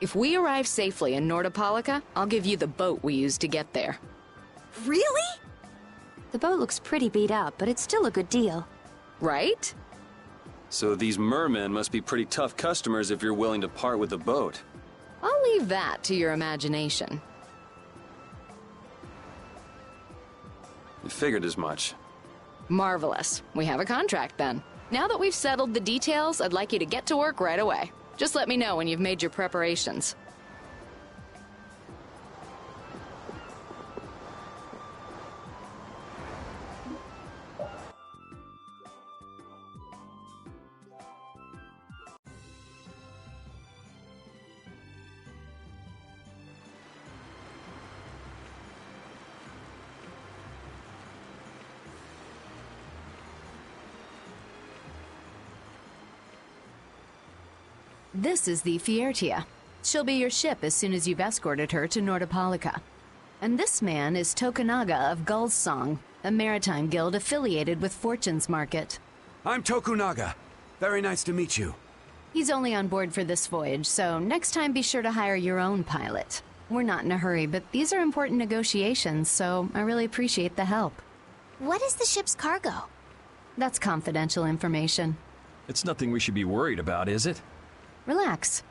If we arrive safely in Nordopolica, I'll give you the boat we used to get there. Really? The boat looks pretty beat up, but it's still a good deal. Right? So these mermen must be pretty tough customers if you're willing to part with the boat. I'll leave that to your imagination. I figured as much. Marvelous. We have a contract then. Now that we've settled the details, I'd like you to get to work right away. Just let me know when you've made your preparations. This is the Vesperia. She'll be your ship as soon as you've escorted her to Nordopolica. And this man is Tokunaga of Gull's Song, a maritime guild affiliated with Fortune's Market. I'm Tokunaga. Very nice to meet you. He's only on board for this voyage, so next time be sure to hire your own pilot. We're not in a hurry, but these are important negotiations, so I really appreciate the help. What is the ship's cargo? That's confidential information. It's nothing we should be worried about, is it? Relax.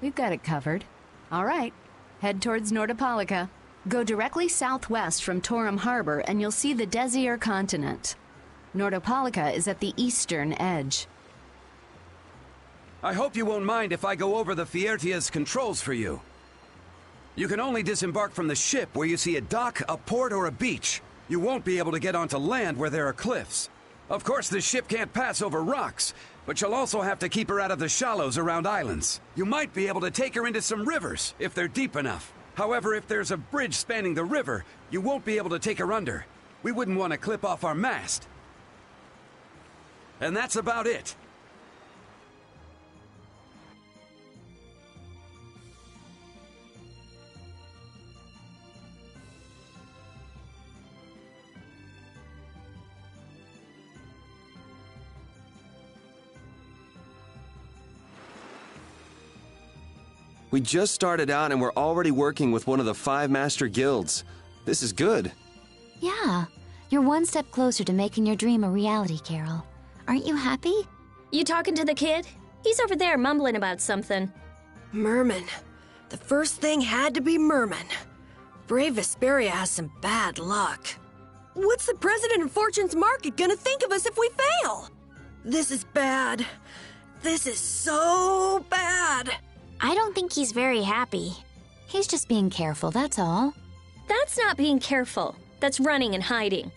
We've got it covered. All right. Head towards Nordopolica. Go directly southwest from Torum Harbor and you'll see the Desir continent. Nordopolica is at the eastern edge. I hope you won't mind if I go over the Vespertia's controls for you. You can only disembark from the ship where you see a dock, a port, or a beach. You won't be able to get onto land where there are cliffs. Of course, the ship can't pass over rocks, but you'll also have to keep her out of the shallows around islands. You might be able to take her into some rivers, if they're deep enough. However, if there's a bridge spanning the river, you won't be able to take her under. We wouldn't want to clip off our mast. And that's about it. We just started out and we're already working with one of the 5 master guilds. This is good. Yeah, you're one step closer to making your dream a reality, Carol. Aren't you happy? You talking to the kid? He's over there mumbling about something. Merman. The first thing had to be Merman. Brave Vesperia has some bad luck. What's the president of Fortune's Market gonna think of us if we fail? This is bad. This is so bad. I don't think he's very happy. He's just being careful, that's all. That's not being careful. That's running and hiding.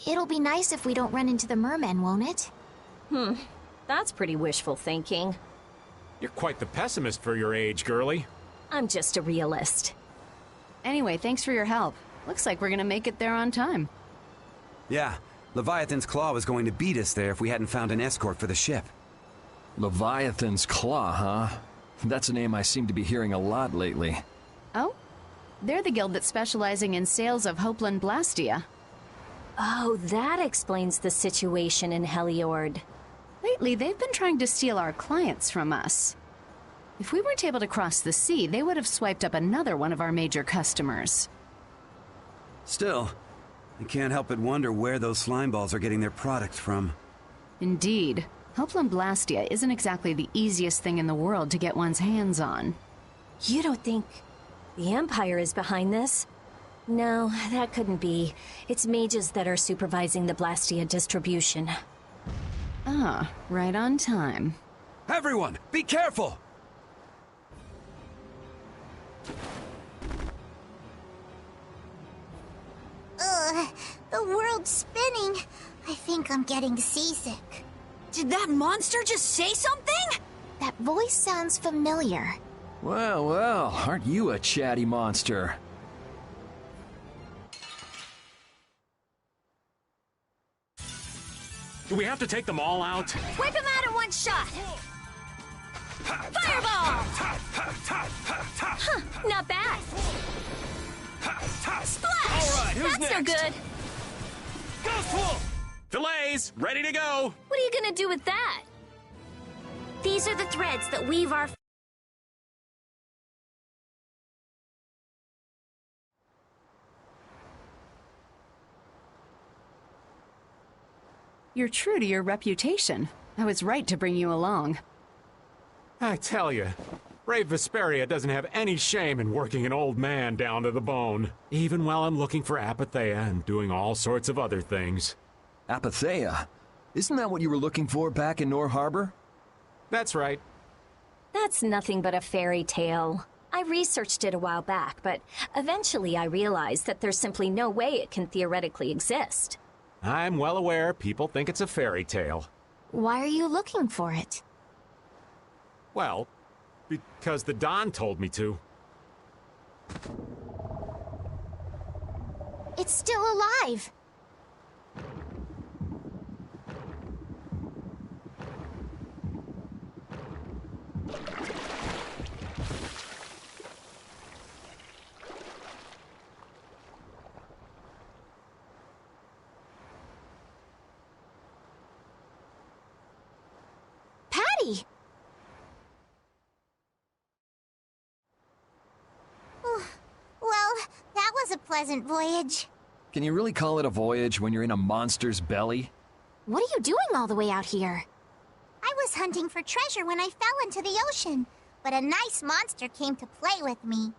It'll be nice if we don't run into the mermen, won't it? That's pretty wishful thinking. You're quite the pessimist for your age, girlie. I'm just a realist. Anyway, thanks for your help. Looks like we're gonna make it there on time. Yeah, Leviathan's Claw was going to beat us there if we hadn't found an escort for the ship. Leviathan's Claw, huh? That's a name I seem to be hearing a lot lately. Oh? They're the guild that's specializing in sales of Hopeland Blastia. Oh, that explains the situation in Heliord. Lately, they've been trying to steal our clients from us. If we weren't able to cross the sea, they would have swiped up another one of our major customers. Still, I can't help but wonder where those slime balls are getting their products from. Indeed. Hopeland Blastia isn't exactly the easiest thing in the world to get one's hands on. You don't think the Empire is behind this? No, that couldn't be. It's mages that are supervising the Blastia distribution. Ah, right on time. Everyone, be careful! The world's spinning. I think I'm getting seasick. Did that monster just say something? That voice sounds familiar. Well, well, aren't you a chatty monster? Do we have to take them all out? Wipe him out in one shot! Fireball! Huh, not bad. Splash! All right, who's That's no next? good. Ghost Wolf! Fillets, ready to go! What are you gonna do with that? These are the threads that weave our... You're true to your reputation. I was right to bring you along. I tell you, Brave Vesperia doesn't have any shame in working an old man down to the bone, even while I'm looking for Apatheia and doing all sorts of other things. Apatheia? Isn't that what you were looking for back in Nor Harbor? That's right. That's nothing but a fairy tale. I researched it a while back, but eventually I realized that there's simply no way it can theoretically exist. I'm well aware people think it's a fairy tale. Why are you looking for it? Well, because the Don told me to. It's still alive. Patty! Well, that was a pleasant voyage. Can you really call it a voyage when you're in a monster's belly? What are you doing all the way out here? I was hunting for treasure when I fell into the ocean, but a nice monster came to play with me.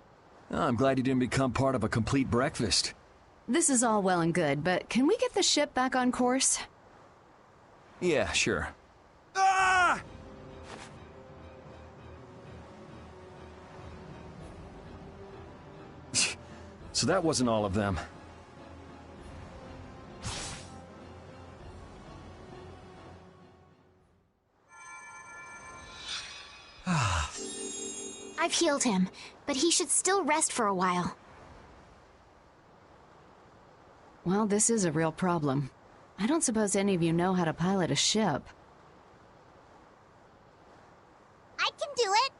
Oh, I'm glad you didn't become part of a complete breakfast. This is all well and good, but can we get the ship back on course? Yeah, sure. Ah! So that wasn't all of them. I've healed him, but he should still rest for a while. Well, this is a real problem. I don't suppose any of you know how to pilot a ship. I can do it.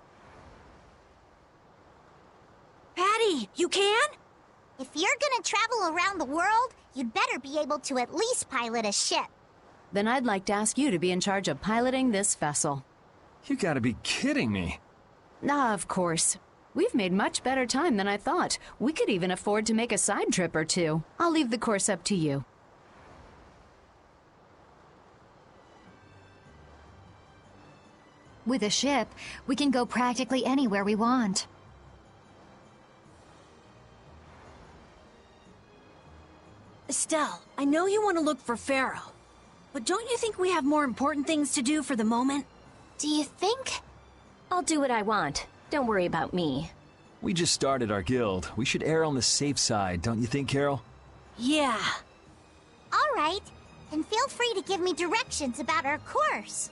Patty, you can? If you're gonna travel around the world, you'd better be able to at least pilot a ship. Then I'd like to ask you to be in charge of piloting this vessel. You gotta be kidding me. Ah, of course. We've made much better time than I thought. We could even afford to make a side trip or two. I'll leave the course up to you. With a ship, we can go practically anywhere we want. Estelle, I know you want to look for Pharaoh, but don't you think we have more important things to do for the moment? Do you think? I'll do what I want. Don't worry about me. We just started our guild. We should err on the safe side, don't you think, Carol? Yeah. All right, and feel free to give me directions about our course.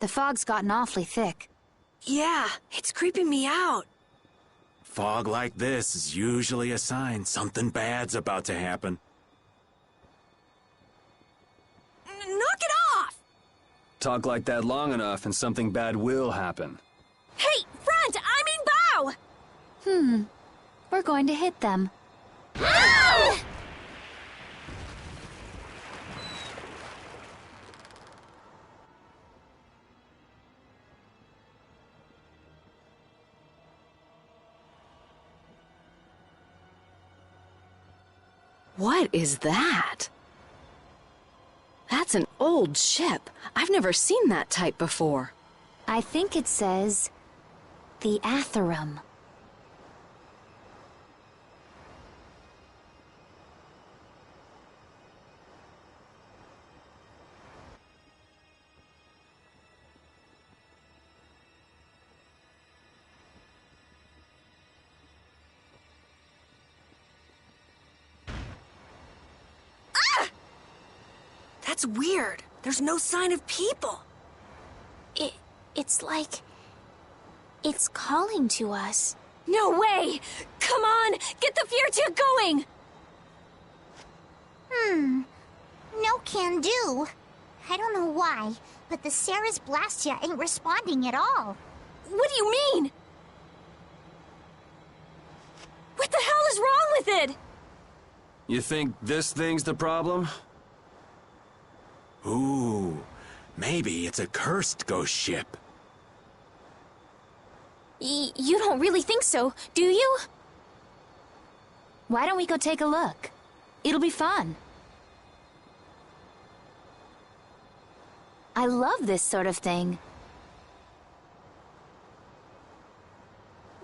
The fog's gotten awfully thick. Yeah, it's creeping me out. Fog like this is usually a sign something bad's about to happen. Knock it off! Talk like that long enough and something bad will happen. Hey, front! I mean bow! We're going to hit them. Ah! What is that? That's an old ship. I've never seen that type before. I think it says the Atherum. That's weird. There's no sign of people. It's like... it's calling to us. No way! Come on! Get the Fiertia going! No can do. I don't know why, but the Ceres Blastia ain't responding at all. What do you mean? What the hell is wrong with it? You think this thing's the problem? Ooh, maybe it's a cursed ghost ship. You don't really think so, do you? Why don't we go take a look? It'll be fun. I love this sort of thing.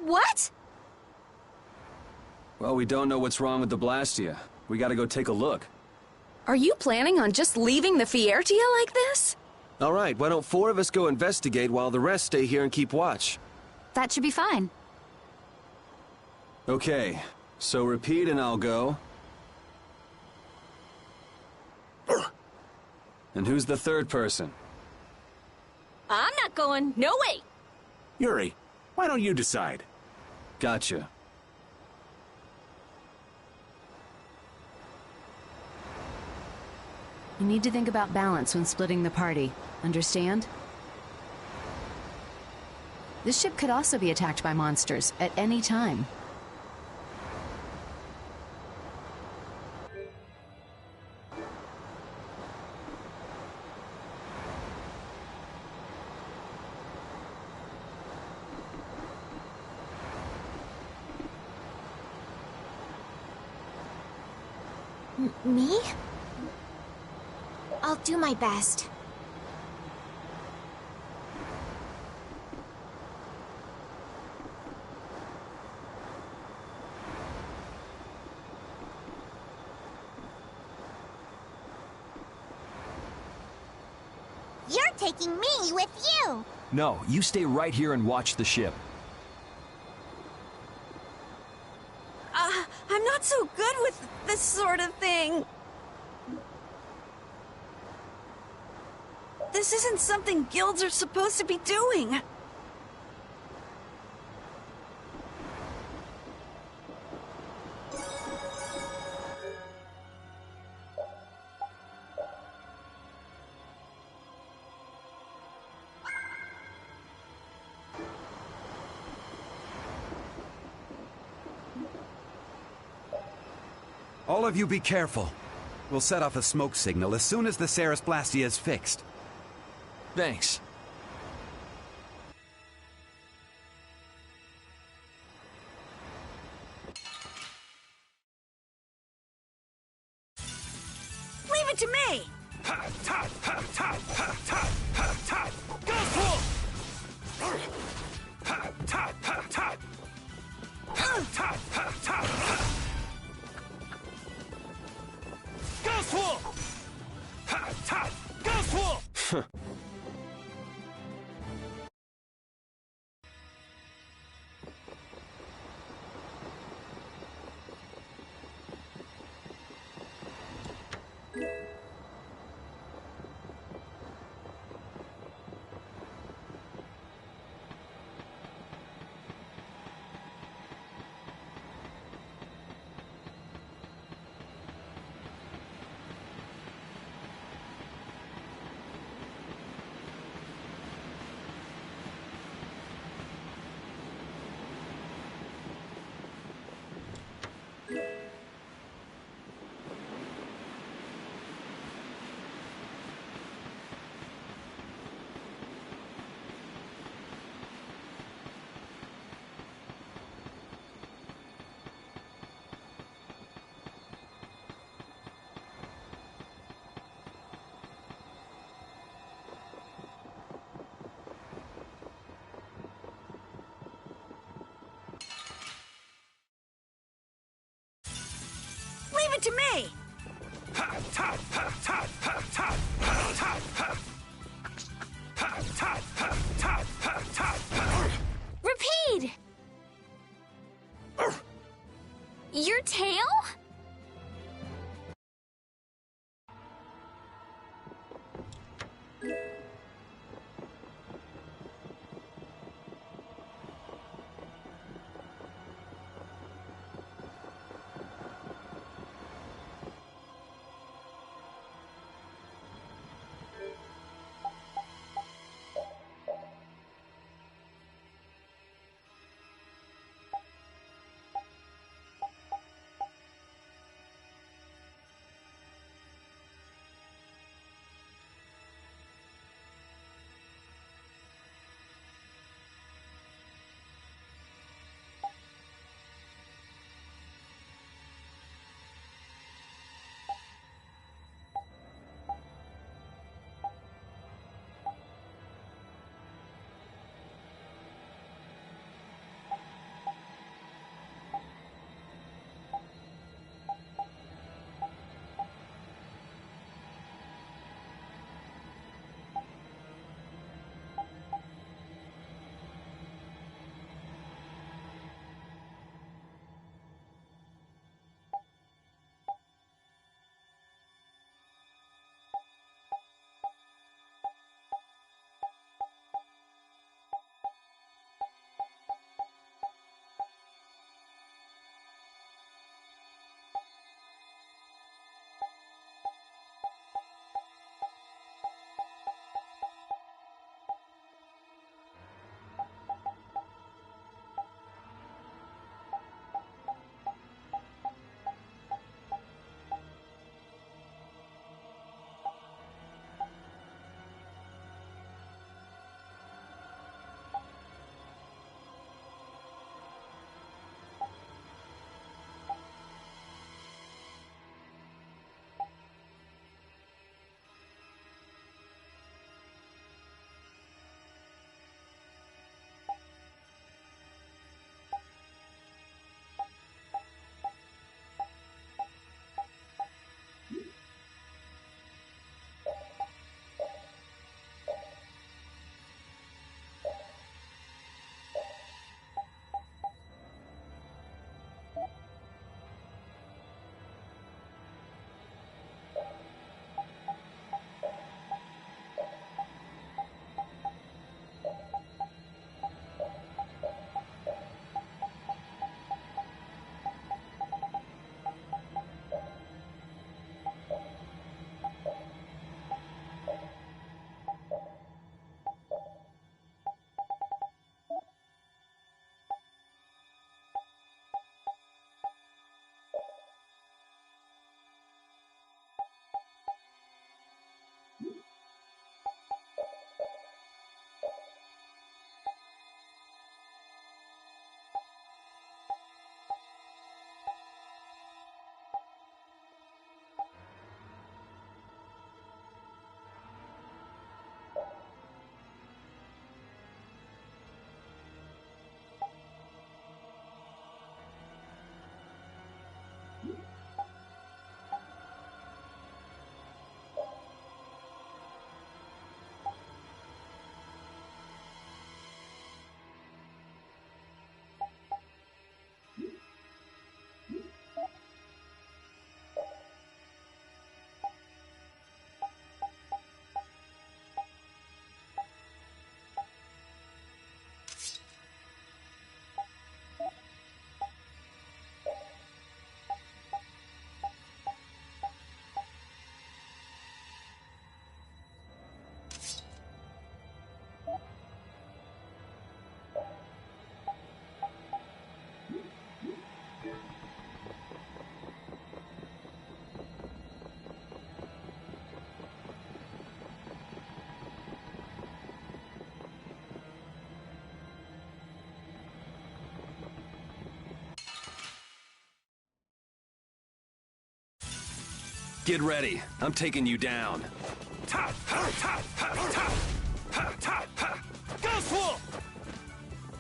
What? Well, we don't know what's wrong with the Blastia. We gotta go take a look. Are you planning on just leaving the Fiertia like this? All right, why don't 4 of us go investigate while the rest stay here and keep watch? That should be fine. Okay, so repeat and I'll go. And who's the third person? I'm not going. No way! Yuri, why don't you decide? Gotcha. You need to think about balance when splitting the party. Understand? This ship could also be attacked by monsters at any time. Me? I'll do my best. You're taking me with you! No, you stay right here and watch the ship. I'm not so good with this sort of thing. This isn't something guilds are supposed to be doing. All of you be careful. We'll set off a smoke signal as soon as the Ceres Blastia is fixed. Thanks. Leave it to me! to me! Repeat! Your tail? Get ready. I'm taking you down. Ghost Wolf!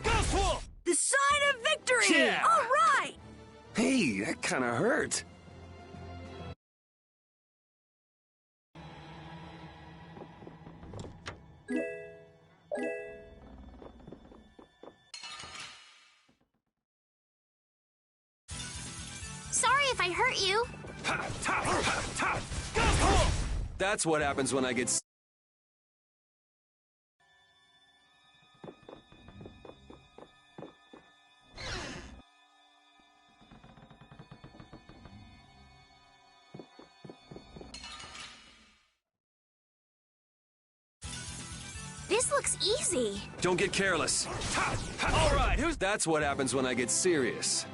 Ghost Wolf! The sign of victory! Yeah! All right! Hey, that kind of hurt. Sorry if I hurt you. That's what happens when I get... This looks easy. Don't get careless. All right, who's... That's what happens when I get serious.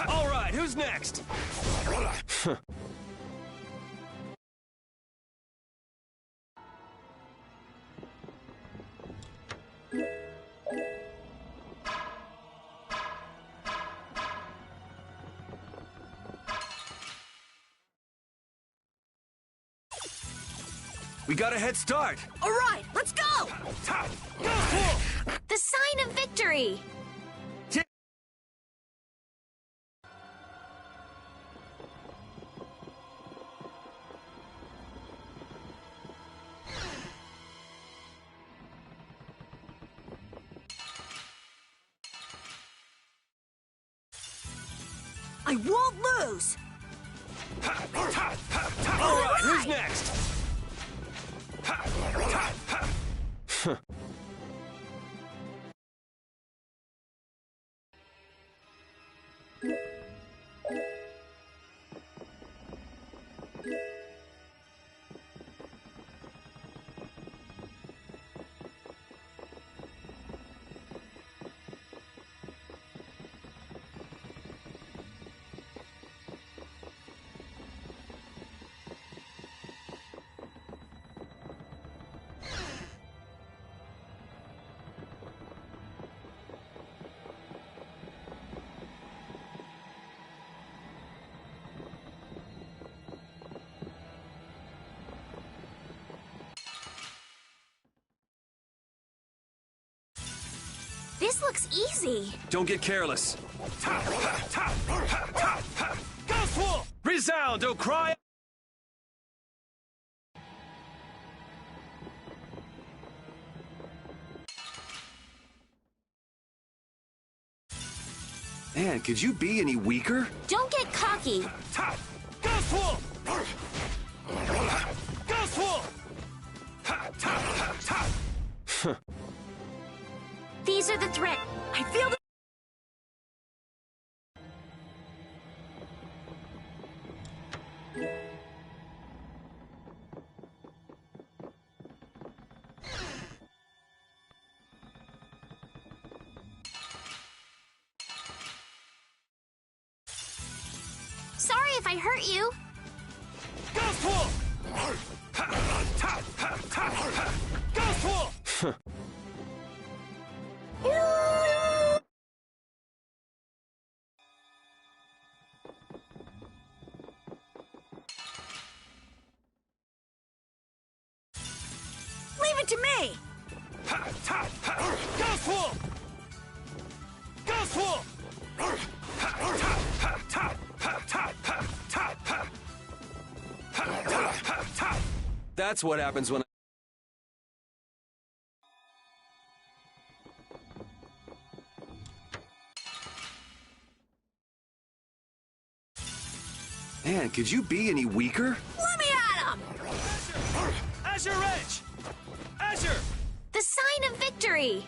All right, who's next? We got a head start. All right, let's go! The sign of victory! I won't lose! All right, who's next? This looks easy. Don't get careless. Ghost Wolf! Resound, oh cry! Man, could you be any weaker? Don't get cocky. Ghost Wolf! Ghost Wolf! These are the threat. I feel the... Sorry if I hurt you. Ghost Wolf! Ghost Wolf! Leave it to me! Ghost Wolf! Ghost Wolf! That's what happens when... Man, could you be any weaker? Let me at him! Azure Edge! Azure! The sign of victory!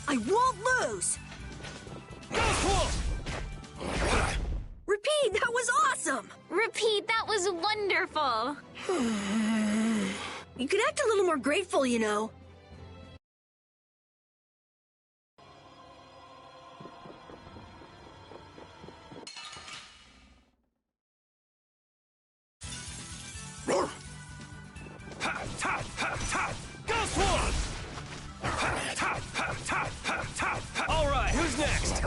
I won't lose! Repeat, that was awesome! Repeat, that was wonderful. You could act a little more grateful, you know. All right, who's next?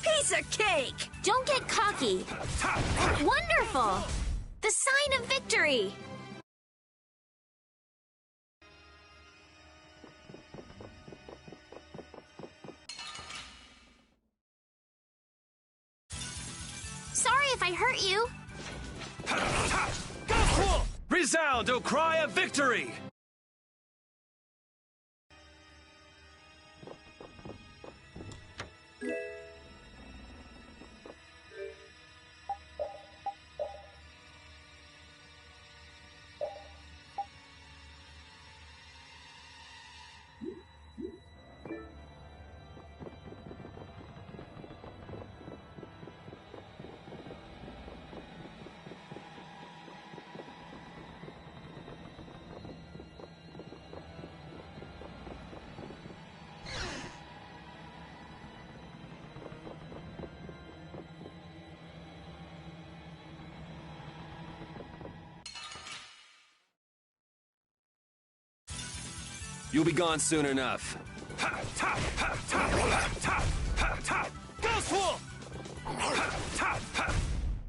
Piece of cake! Don't get cocky. Wonderful! The sign of victory! Sorry if I hurt you. Resound, O cry of victory! You'll be gone soon enough.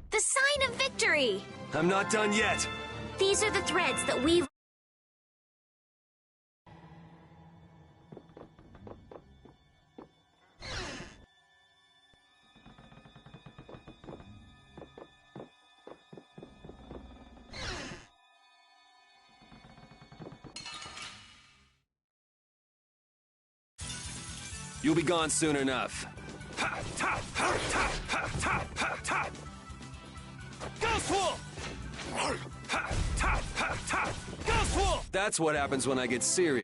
The sign of victory! I'm not done yet. These are the threads that weave. You'll be gone soon enough. That's what happens when I get serious.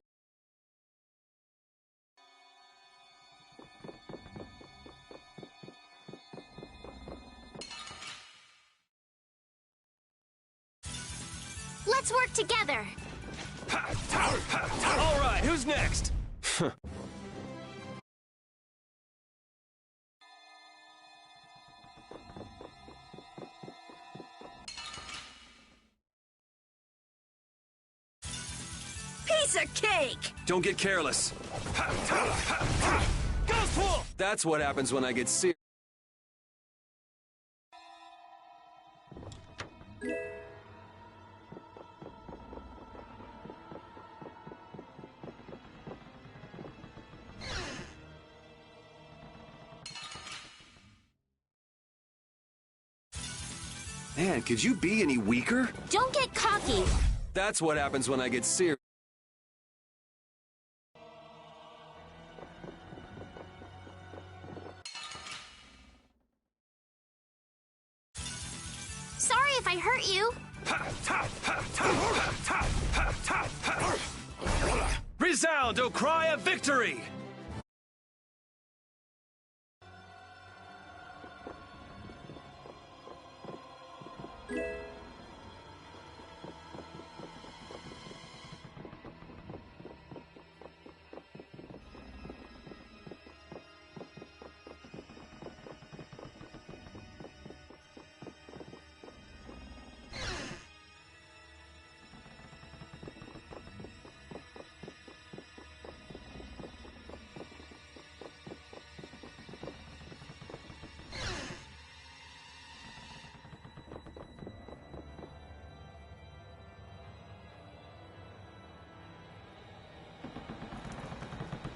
Let's work together. All right, who's next? Piece of cake! Don't get careless. That's what happens when I get serious. Man, could you be any weaker? Don't get cocky. That's what happens when I get serious. Sorry if I hurt you. Resound, O cry of victory!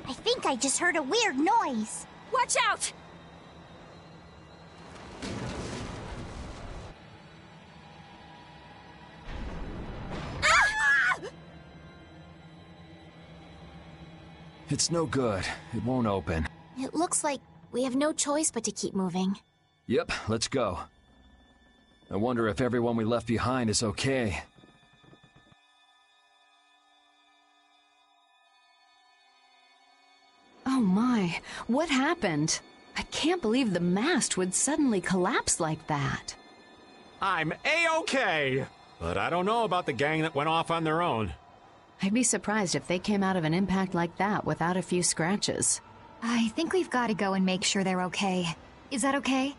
I think I just heard a weird noise. Watch out! It's no good. It won't open. It looks like we have no choice but to keep moving. Yep, let's go. I wonder if everyone we left behind is okay. Oh my, what happened? I can't believe the mast would suddenly collapse like that. I'm A-okay! But I don't know about the gang that went off on their own. I'd be surprised if they came out of an impact like that without a few scratches. I think we've got to go and make sure they're okay. Is that okay?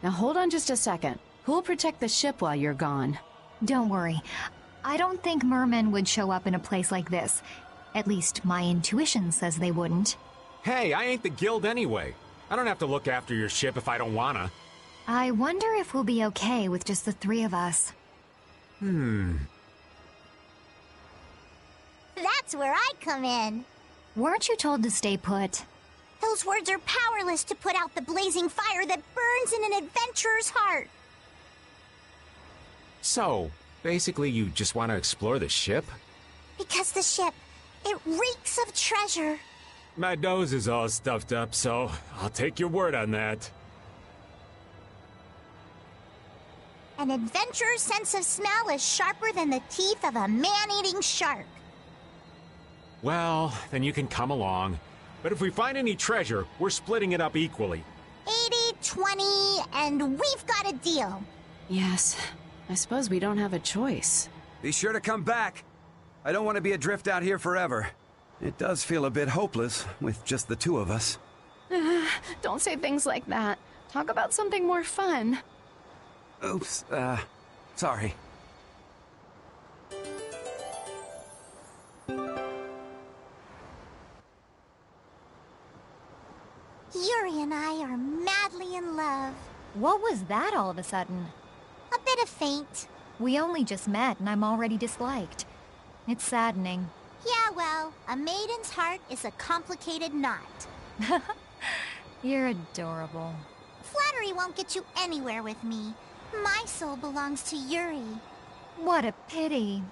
Now hold on just a second. Who'll protect the ship while you're gone? Don't worry. I don't think mermen would show up in a place like this. At least my intuition says they wouldn't. Hey, I ain't the guild anyway. I don't have to look after your ship if I don't wanna. I wonder if we'll be okay with just the three of us. That's where I come in. Weren't you told to stay put? Those words are powerless to put out the blazing fire that burns in an adventurer's heart. So, basically you just want to explore the ship? Because the ship, it reeks of treasure. My nose is all stuffed up, so I'll take your word on that. An adventurer's sense of smell is sharper than the teeth of a man-eating shark. Well, then you can come along. But if we find any treasure, we're splitting it up equally. 80-20, and we've got a deal. Yes, I suppose we don't have a choice. Be sure to come back. I don't want to be adrift out here forever. It does feel a bit hopeless with just the two of us. Don't say things like that. Talk about something more fun. Oops, sorry. Yuri and I are madly in love. What was that all of a sudden? A bit of faint. We only just met and I'm already disliked. It's saddening. Yeah, well, a maiden's heart is a complicated knot. You're adorable. Flattery won't get you anywhere with me. My soul belongs to Yuri. What a pity.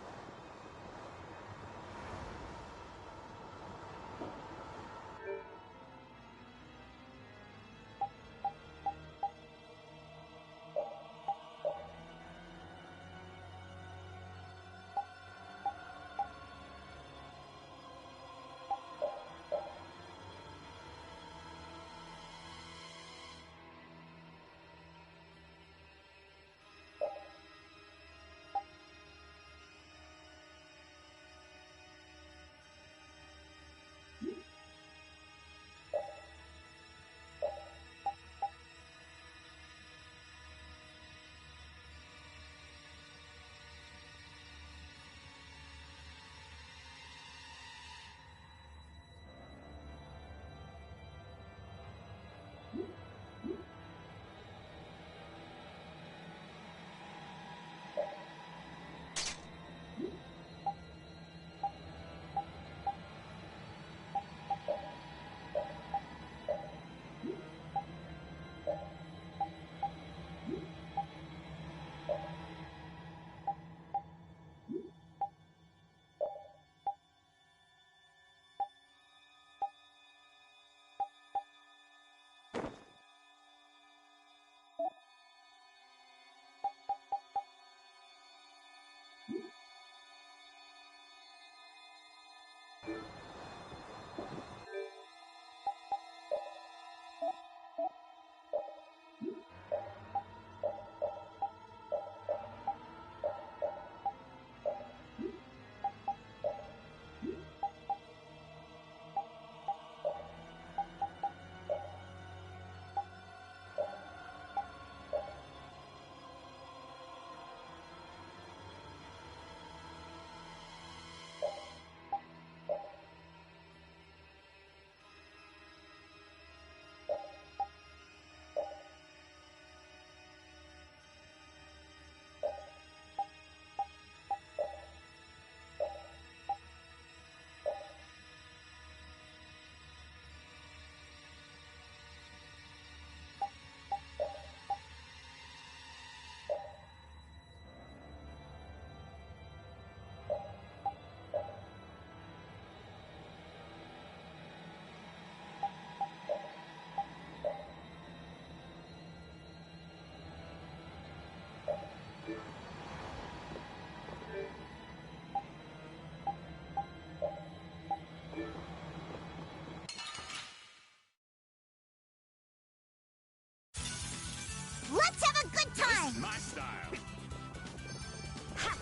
style.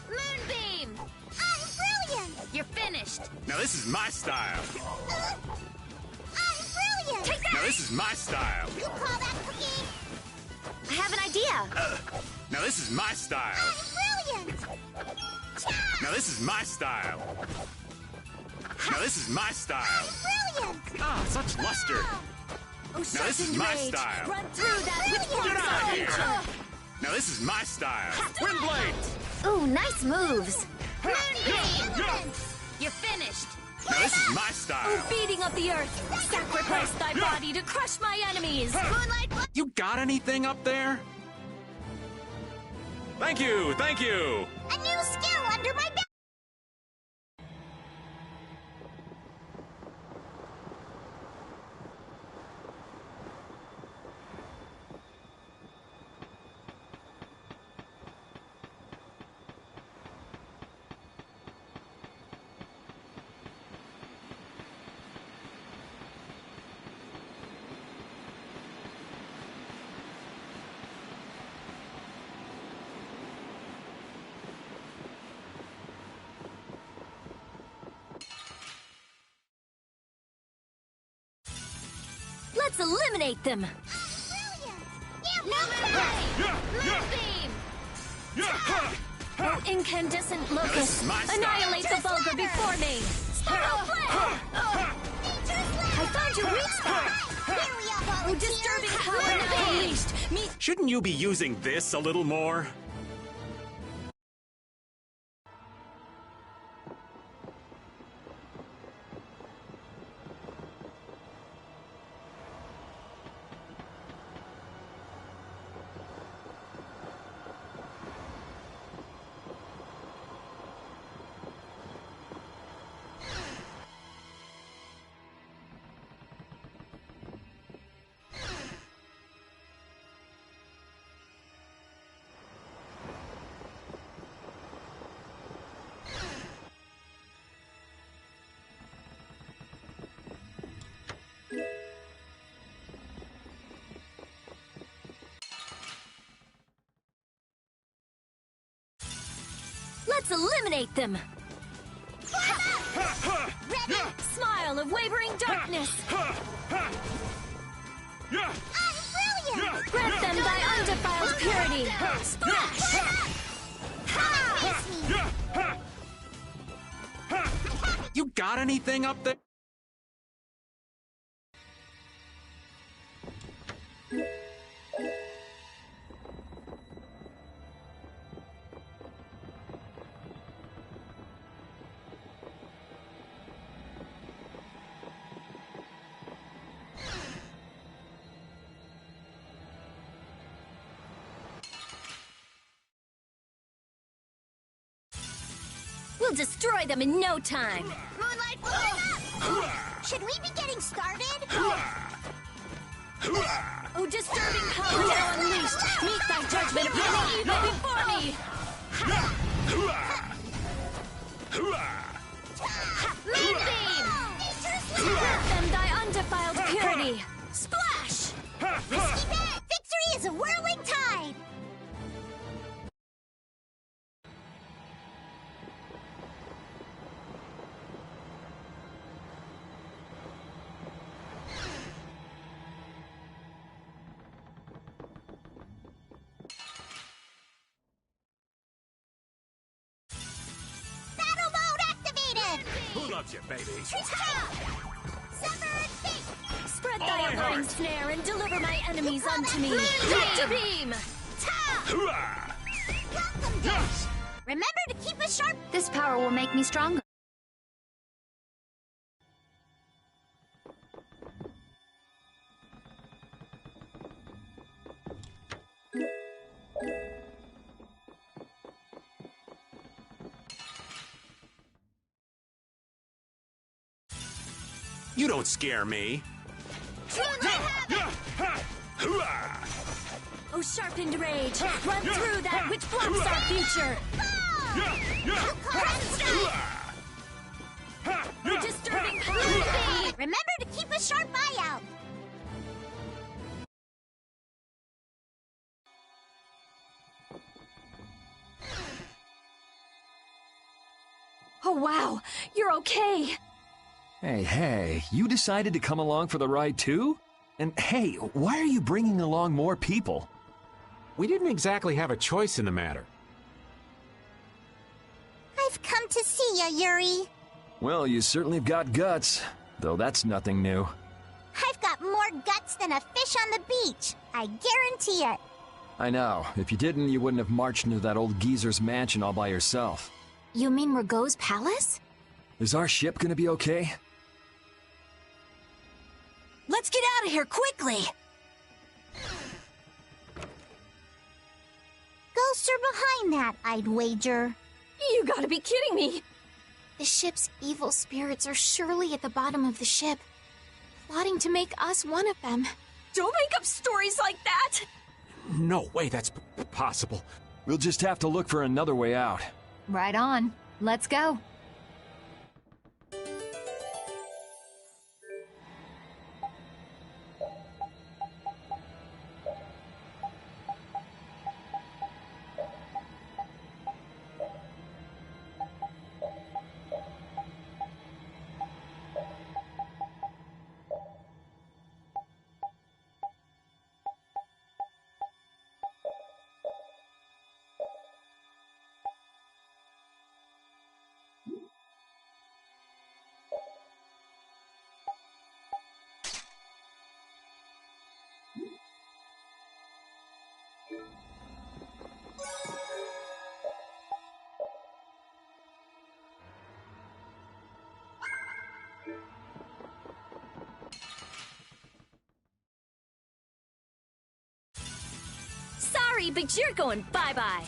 Moonbeam! I'm brilliant! You're finished! Now this is my style. I'm brilliant! Take that! Now this is my style. You call that cooking? I have an idea! Now this is my style. I'm brilliant! Now this is my style. Now this is my style. Brilliant! Ah, such luster. Oh, Now this is sharpened my rage. style. Run through that which Get blocks out our of here. future. Now this is my style. Wind blades. Ooh, nice moves! Moonbeam! You're finished! Now this is my style. Beating of the earth. Sacrifice thy body to crush my enemies. Moonlight! You got anything up there? Thank you, thank you. A new skill under my belt! Let's eliminate them. Moonbeam! Oh, incandescent locust. my style. Annihilate the vulgar before me. Spiral flame. I found your weak spot. Here we are, Oh, disturbing power now unleashed. Meet Shouldn't you be using this a little more? Let's eliminate them. Ready? Smile of wavering darkness. I'm brilliant! Grant them thy undefiled purity. Splash! You got anything up there? We'll destroy them in no time. Moonlight blowing up! Should we be getting started? Oh, disturbing power now unleashed. Meet thy judgment upon the evil before me. Moonbeam! Grant them thy undefiled purity. Splash! Risky bet! Victory is a whirling tide! Battle mode activated! Who loves you, baby? Severed feet! Spread Oh, thy my alluring heart. snare and deliver my enemies unto me. Victor beam! Welcome, Dish! Remember to keep a sharp... This power will make me stronger. You don't scare me. Oh, sharpened rage! Run through that which blocks our future! Oh, disturbing power! Remember to keep a sharp eye out! Oh, wow. You're okay. Hey, you decided to come along for the ride too? And hey, why are you bringing along more people? We didn't exactly have a choice in the matter. I've come to see ya, Yuri. Well, you certainly have got guts, though that's nothing new. I've got more guts than a fish on the beach. I guarantee it. I know. If you didn't, you wouldn't have marched into that old geezer's mansion all by yourself. You mean Rago's palace? Is our ship gonna be okay? Let's get out of here quickly! Ghosts are behind that, I'd wager. You gotta be kidding me! The ship's evil spirits are surely at the bottom of the ship, plotting to make us one of them. Don't make up stories like that! No way that's possible. We'll just have to look for another way out. Right on. Let's go. Sorry, but you're going bye-bye.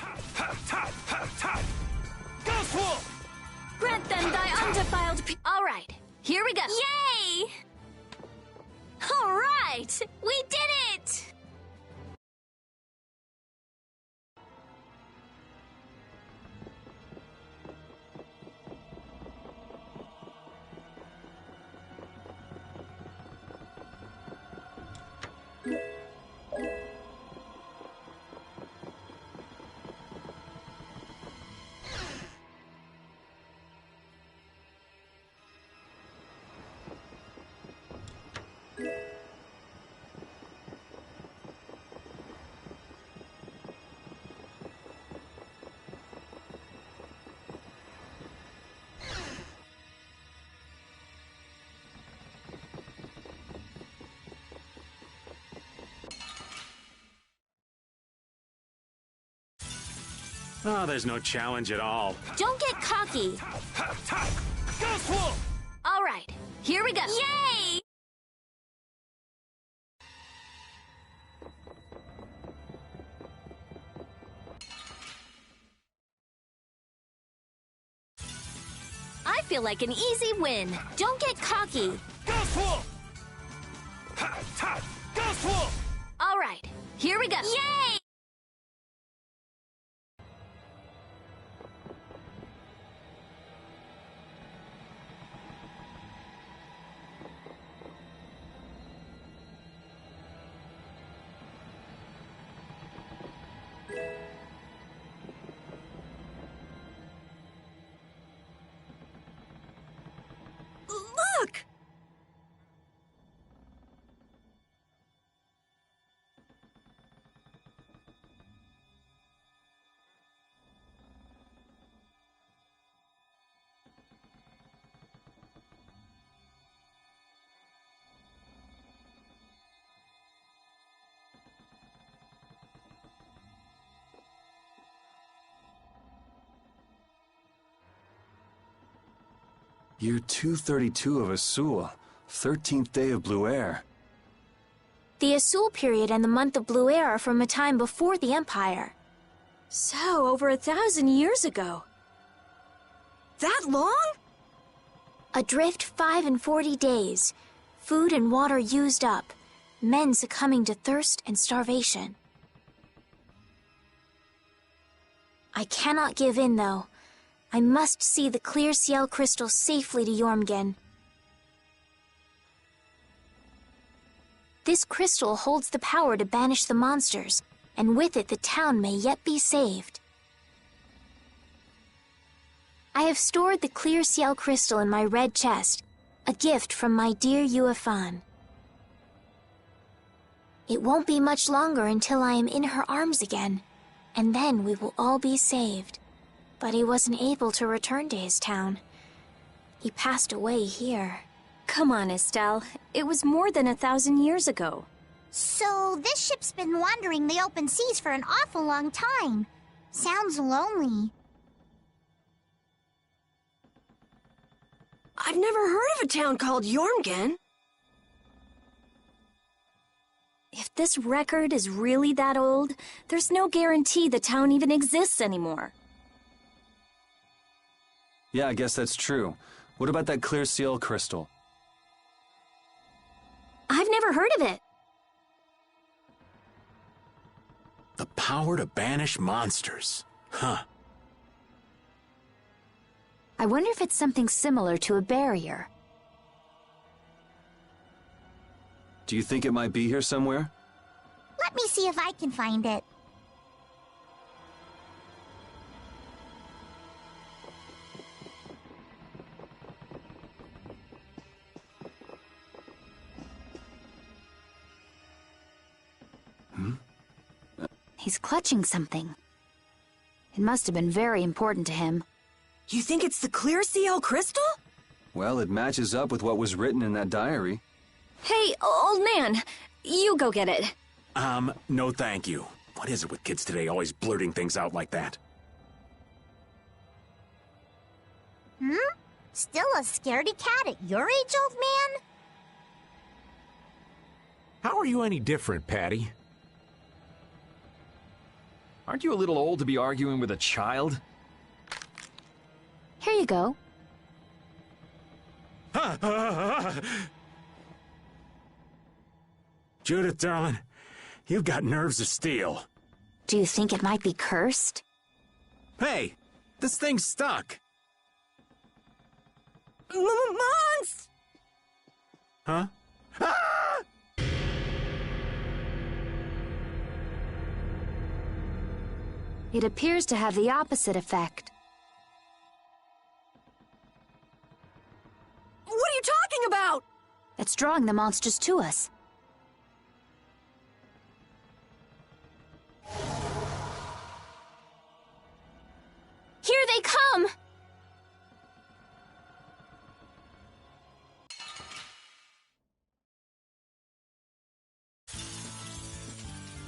Ghost Wolf! Grant them thy undefiled All right, here we go. Yay! All right, we did it! Oh, there's no challenge at all. Don't get cocky. Ghost Wolf! All right, here we go. Yay! I feel like an easy win. Don't get cocky. Ghost Wolf! Ghost Wolf! All right, here we go. Yay! Look! Year 232 of Asul, 13th day of Blue Air. The Asul period and the month of Blue Air are from a time before the Empire. So, over 1,000 years ago. That long? Adrift 5 and 40 days. Food and water used up. Men succumbing to thirst and starvation. I cannot give in, though. I must see the clear Ciel crystal safely to Jormungand. This crystal holds the power to banish the monsters, and with it the town may yet be saved. I have stored the clear ciel crystal in my red chest, a gift from my dear Yuefan. It won't be much longer until I am in her arms again, and then we will all be saved. But he wasn't able to return to his town. He passed away here. Come on, Estelle. It was more than 1,000 years ago. So this ship's been wandering the open seas for an awful long time. Sounds lonely. I've never heard of a town called Jormgen. If this record is really that old, there's no guarantee the town even exists anymore. Yeah, I guess that's true. What about that clear seal crystal? I've never heard of it. The power to banish monsters. Huh. I wonder if it's something similar to a barrier. Do you think it might be here somewhere? Let me see if I can find it. He's clutching something. It must have been very important to him. You think it's the clear ciel crystal? Well, it matches up with what was written in that diary. Hey, old man, you go get it. No thank you. What is it with kids today always blurting things out like that? Still a scaredy cat at your age, old man? How are you any different, Patty? Aren't you a little old to be arguing with a child? Here you go. Judith, darling, you've got nerves of steel. Do you think it might be cursed? Hey, this thing's stuck. Mons! Huh? Ah! It appears to have the opposite effect. What are you talking about? It's drawing the monsters to us. Here they come!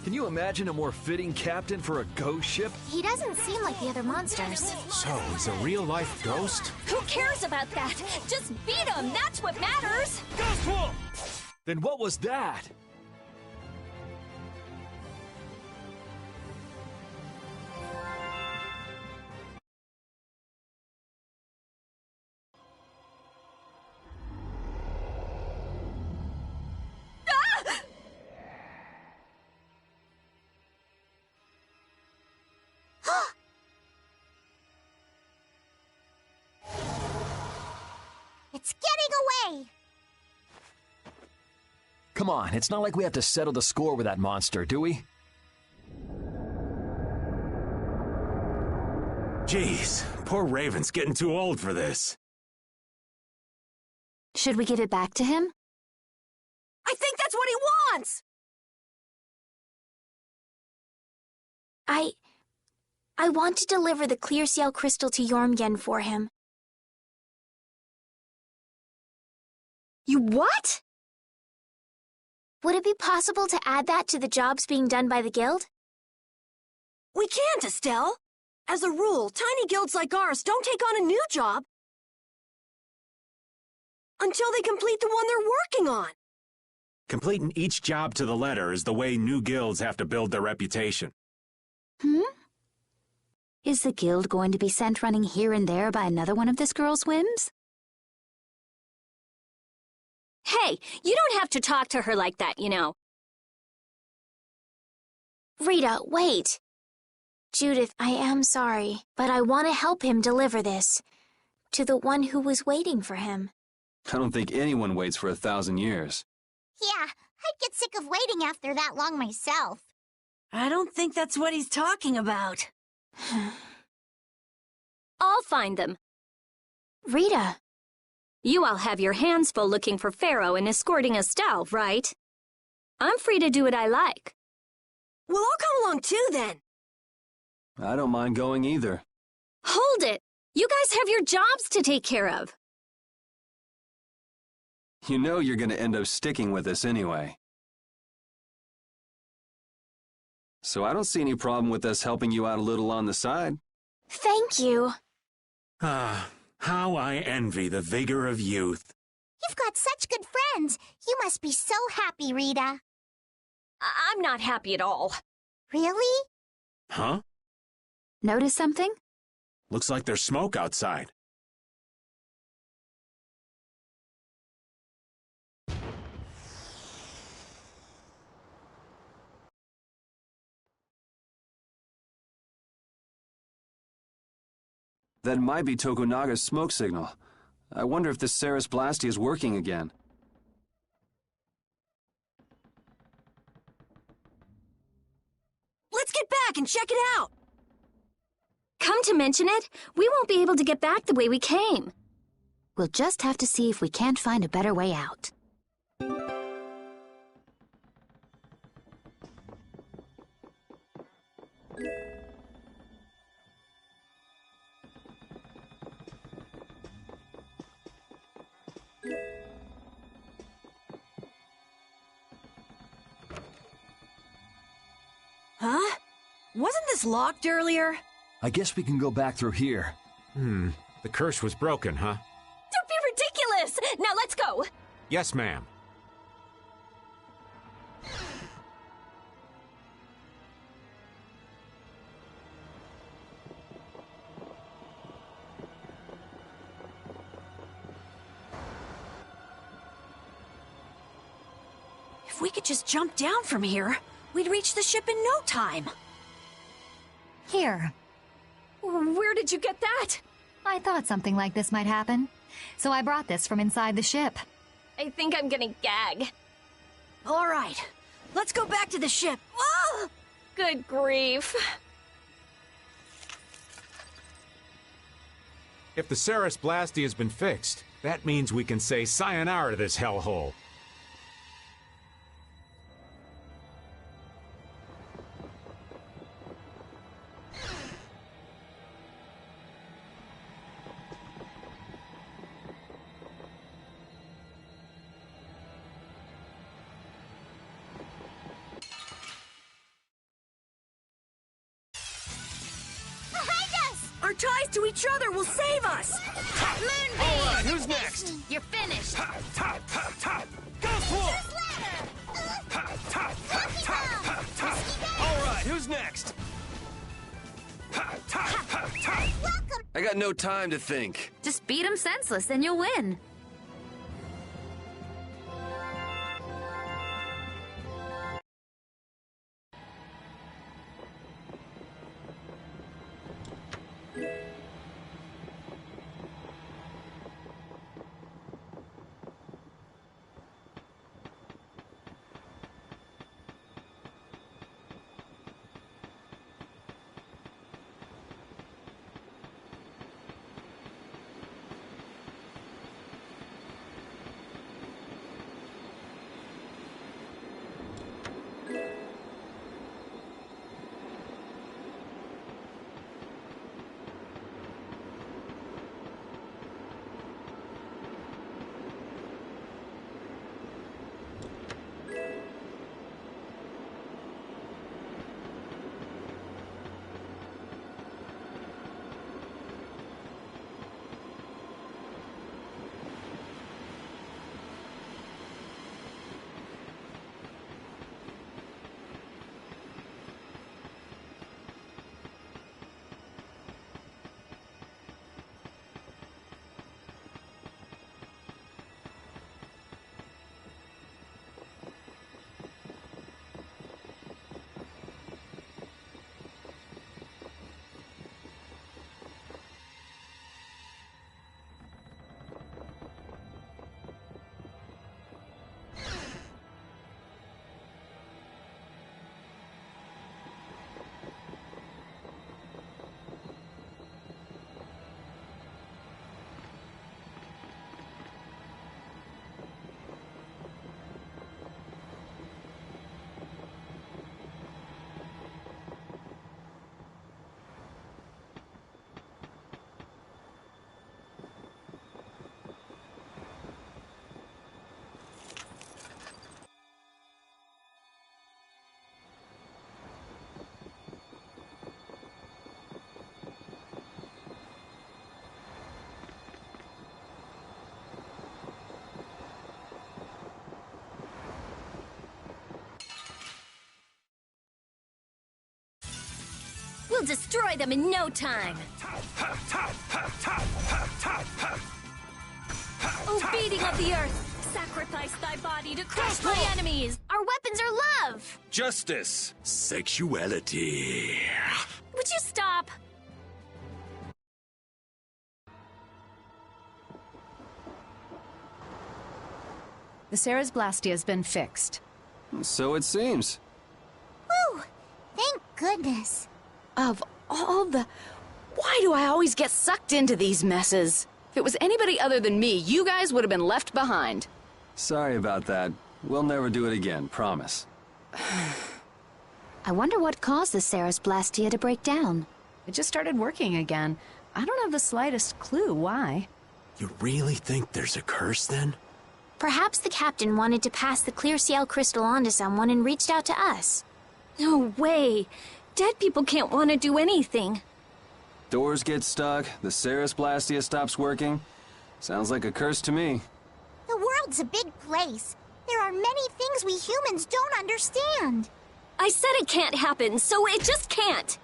Can you imagine a more fitting captain for a ghost ship? He doesn't seem like the other monsters. So, he's a real-life ghost? Who cares about that? Just beat him, that's what matters! Ghost Wolf! Then what was that? It's getting away! Come on, it's not like we have to settle the score with that monster, do we? Jeez, poor Raven's getting too old for this. Should we give it back to him? I think that's what he wants! I want to deliver the clear ciel crystal to Jormgen for him. You what? Would it be possible to add that to the jobs being done by the guild? We can't, Estelle. As a rule, tiny guilds like ours don't take on a new job until they complete the one they're working on. Completing each job to the letter is the way new guilds have to build their reputation. Is the guild going to be sent running here and there by another one of this girl's whims? Hey, you don't have to talk to her like that, you know. Rita, wait. Judith, I am sorry, but I want to help him deliver this to the one who was waiting for him. I don't think anyone waits for 1,000 years. Yeah, I'd get sick of waiting after that long myself. I don't think that's what he's talking about. I'll find them. Rita. You all have your hands full looking for Pharaoh and escorting Estelle, right? I'm free to do what I like. Well, I'll come along too, then. I don't mind going either. Hold it! You guys have your jobs to take care of. You know you're gonna end up sticking with us anyway. So I don't see any problem with us helping you out a little on the side. Thank you. Ah, how I envy the vigor of youth. You've got such good friends. You must be so happy, Rita. I'm not happy at all. Really? Huh? Notice something? Looks like there's smoke outside. That might be Tokunaga's smoke signal. I wonder if the Ceres Blasty is working again. Let's get back and check it out. Come to mention it, we won't be able to get back the way we came. We'll just have to see if we can't find a better way out. Huh? Wasn't this locked earlier? I guess we can go back through here. The curse was broken, huh? Don't be ridiculous! Now let's go! Yes, ma'am. If we could just jump down from here, we'd reach the ship in no time. Here. Where did you get that? I thought something like this might happen. So I brought this from inside the ship. I think I'm gonna gag. All right, let's go back to the ship. Ah! Good grief. If the Ceres Blasty has been fixed, that means we can say sayonara to this hellhole. Our ties to each other will save us! Moonbeam! All right, who's next? You're finished. Go for All right, who's next? Welcome. I got no time to think. Just beat him senseless and you'll win. We'll destroy them in no time. O beating of the earth, sacrifice thy body to crush thy enemies. Our weapons are love. Justice. Sexuality. Would you stop? The Ceres Blastia has been fixed. So it seems. Whew! Thank goodness. Of all the... Why do I always get sucked into these messes? If it was anybody other than me, you guys would have been left behind. Sorry about that. We'll never do it again, promise. I wonder what caused the Ceres Blastia to break down. It just started working again. I don't have the slightest clue why. You really think there's a curse then? Perhaps the captain wanted to pass the clear Ciel crystal on to someone and reached out to us. No way. Dead people can't want to do anything. Doors get stuck, the Ceres Blastia stops working. Sounds like a curse to me. The world's a big place. There are many things we humans don't understand. I said it can't happen, so it just can't.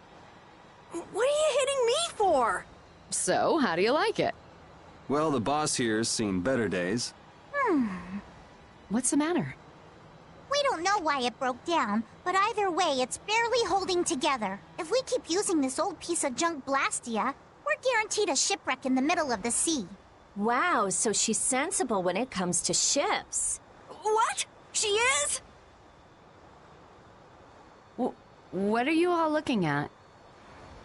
What are you hitting me for? So, how do you like it? Well, the boss here's seen better days. What's the matter? We don't know why it broke down, but either way, it's barely holding together. If we keep using this old piece of junk Blastia, we're guaranteed a shipwreck in the middle of the sea. Wow, so she's sensible when it comes to ships. What? She is? What are you all looking at?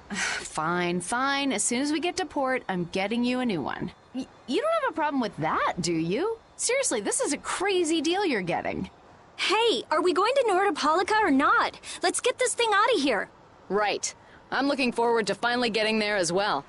Fine, fine. As soon as we get to port, I'm getting you a new one. You don't have a problem with that, do you? Seriously, this is a crazy deal you're getting. Hey, are we going to Nordopolica or not? Let's get this thing out of here. Right. I'm looking forward to finally getting there as well.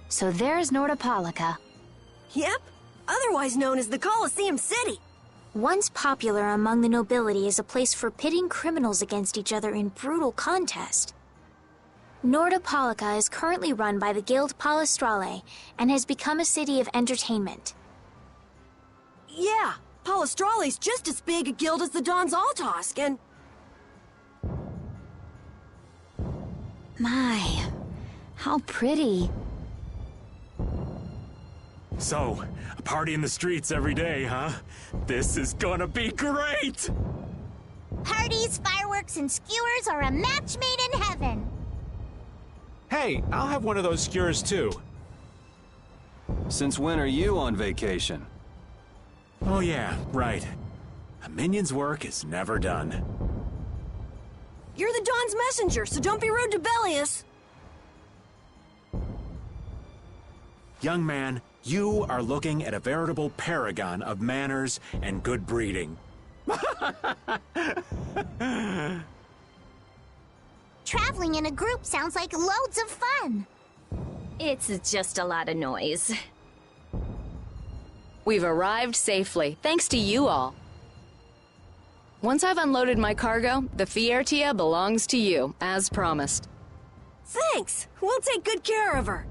So there's Nordopolica. Yep, otherwise known as the Colosseum City. Once popular among the nobility as a place for pitting criminals against each other in brutal contest. Nordopolica is currently run by the Guild Palestrale and has become a city of entertainment. Yeah, Palestrale's just as big a guild as the Don's Altosk, and... My, how pretty. So, a party in the streets every day, huh? This is gonna be great! Parties, fireworks, and skewers are a match made in heaven. Hey, I'll have one of those skewers too. Since when are you on vacation? Oh yeah, right. A minion's work is never done. You're the Don's messenger, so don't be rude to Bellius. Young man, you are looking at a veritable paragon of manners and good breeding. Traveling in a group sounds like loads of fun. It's just a lot of noise. We've arrived safely, thanks to you all. Once I've unloaded my cargo, the Fiertia belongs to you, as promised. Thanks! We'll take good care of her.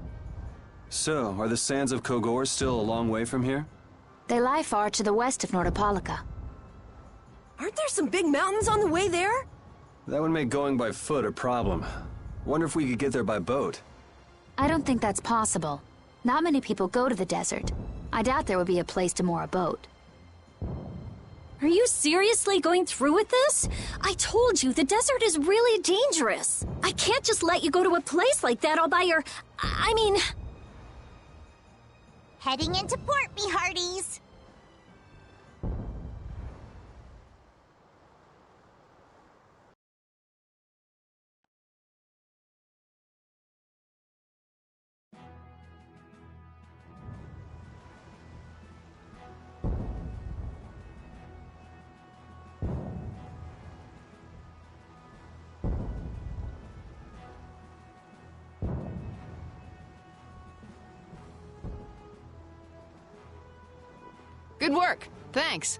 So, are the sands of Kogor still a long way from here? They lie far to the west of Nordopolica. Aren't there some big mountains on the way there? That would make going by foot a problem. Wonder if we could get there by boat. I don't think that's possible. Not many people go to the desert. I doubt there would be a place to moor a boat. Are you seriously going through with this? I told you, the desert is really dangerous. I can't just let you go to a place like that all by I mean... Heading into port, me hearties. Good work. Thanks.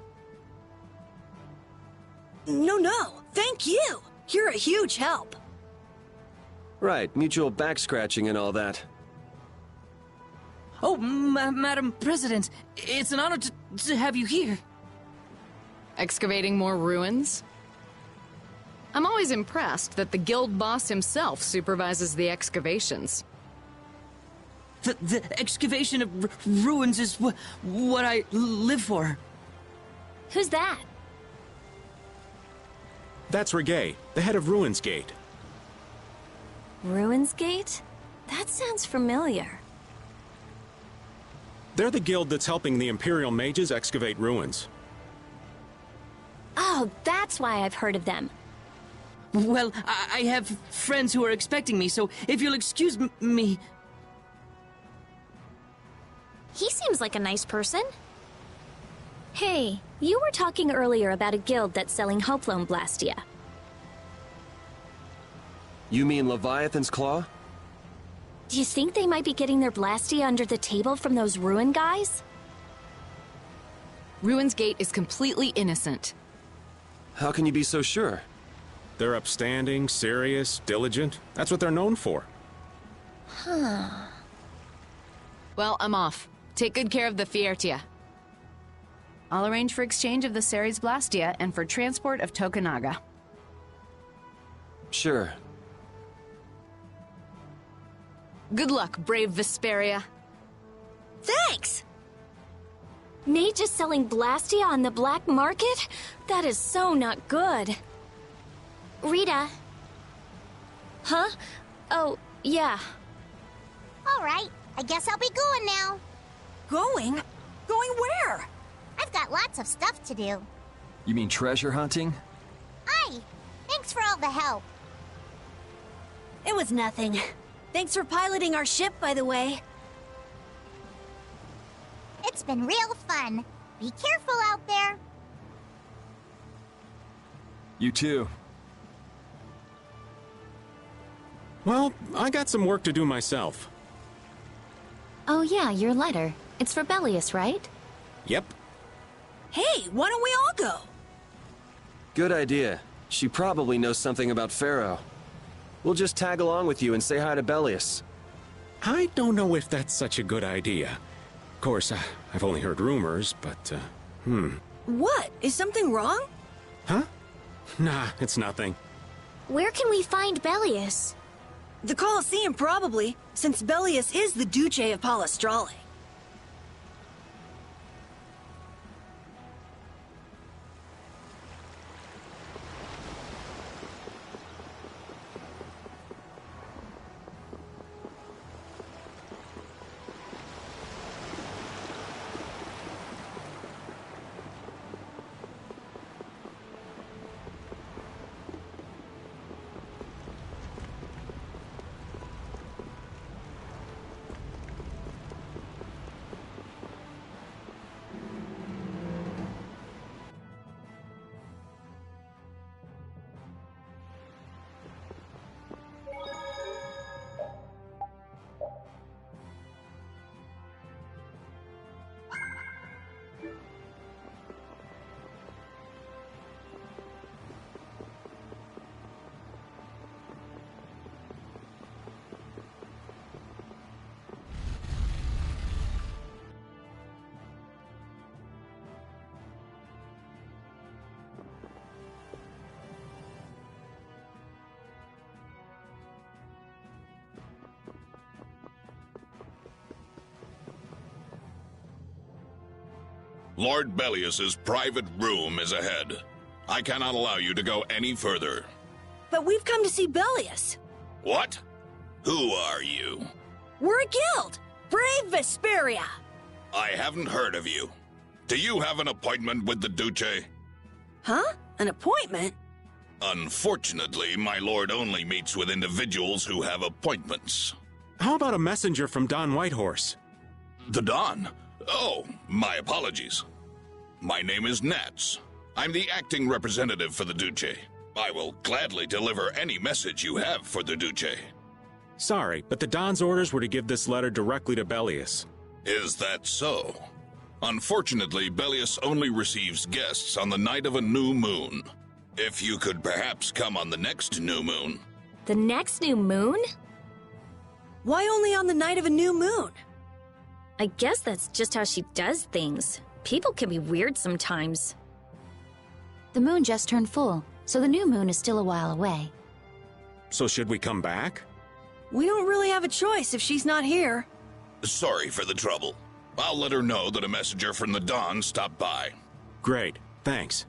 No. Thank you. You're a huge help. Right, mutual back-scratching and all that. Oh, Madam President, it's an honor to have you here. Excavating more ruins? I'm always impressed that the guild boss himself supervises the excavations. The excavation of ruins is what I live for. Who's that? That's Regay, the head of Ruins Gate. Ruins Gate? That sounds familiar. They're the guild that's helping the Imperial mages excavate ruins. Oh, that's why I've heard of them. Well, I have friends who are expecting me, so if you'll excuse me... He seems like a nice person. Hey, you were talking earlier about a guild that's selling Hoplone Blastia. You mean Leviathan's Claw? Do you think they might be getting their Blastia under the table from those ruin guys? Ruins Gate is completely innocent. How can you be so sure? They're upstanding, serious, diligent. That's what they're known for. Huh. Well, I'm off. Take good care of the Fiertia. I'll arrange for exchange of the Ceres Blastia and for transport of Tokunaga. Sure. Good luck, brave Vesperia. Thanks! Mages selling Blastia on the black market? That is so not good. Rita. Huh? Oh, yeah. All right, I guess I'll be going now. Going? Going where? I've got lots of stuff to do. You mean treasure hunting? Aye, thanks for all the help. It was nothing. Thanks for piloting our ship, by the way. It's been real fun. Be careful out there. You too. Well, I got some work to do myself. Oh yeah, your letter. It's for Bellius, right? Yep. Hey, why don't we all go? Good idea. She probably knows something about Pharaoh. We'll just tag along with you and say hi to Bellius. I don't know if that's such a good idea. Of course, I've only heard rumors, but, What? Is something wrong? Huh? Nah, it's nothing. Where can we find Bellius? The Colosseum, probably, since Bellius is the Duce of Palestrale. Lord Bellius's private room is ahead. I cannot allow you to go any further. But we've come to see Bellius. What? Who are you? We're a guild. Brave Vesperia. I haven't heard of you. Do you have an appointment with the Duce? Huh? An appointment? Unfortunately, my lord only meets with individuals who have appointments. How about a messenger from Don Whitehorse? The Don? Oh, my apologies. My name is Nats. I'm the acting representative for the Duce. I will gladly deliver any message you have for the Duce. Sorry, but the Don's orders were to give this letter directly to Bellius. Is that so? Unfortunately, Bellius only receives guests on the night of a new moon. If you could perhaps come on the next new moon. The next new moon? Why only on the night of a new moon? I guess that's just how she does things. People can be weird sometimes. The moon just turned full, so the new moon is still a while away. So should we come back? We don't really have a choice if she's not here. Sorry for the trouble. I'll let her know that a messenger from the Dawn stopped by. Great, thanks.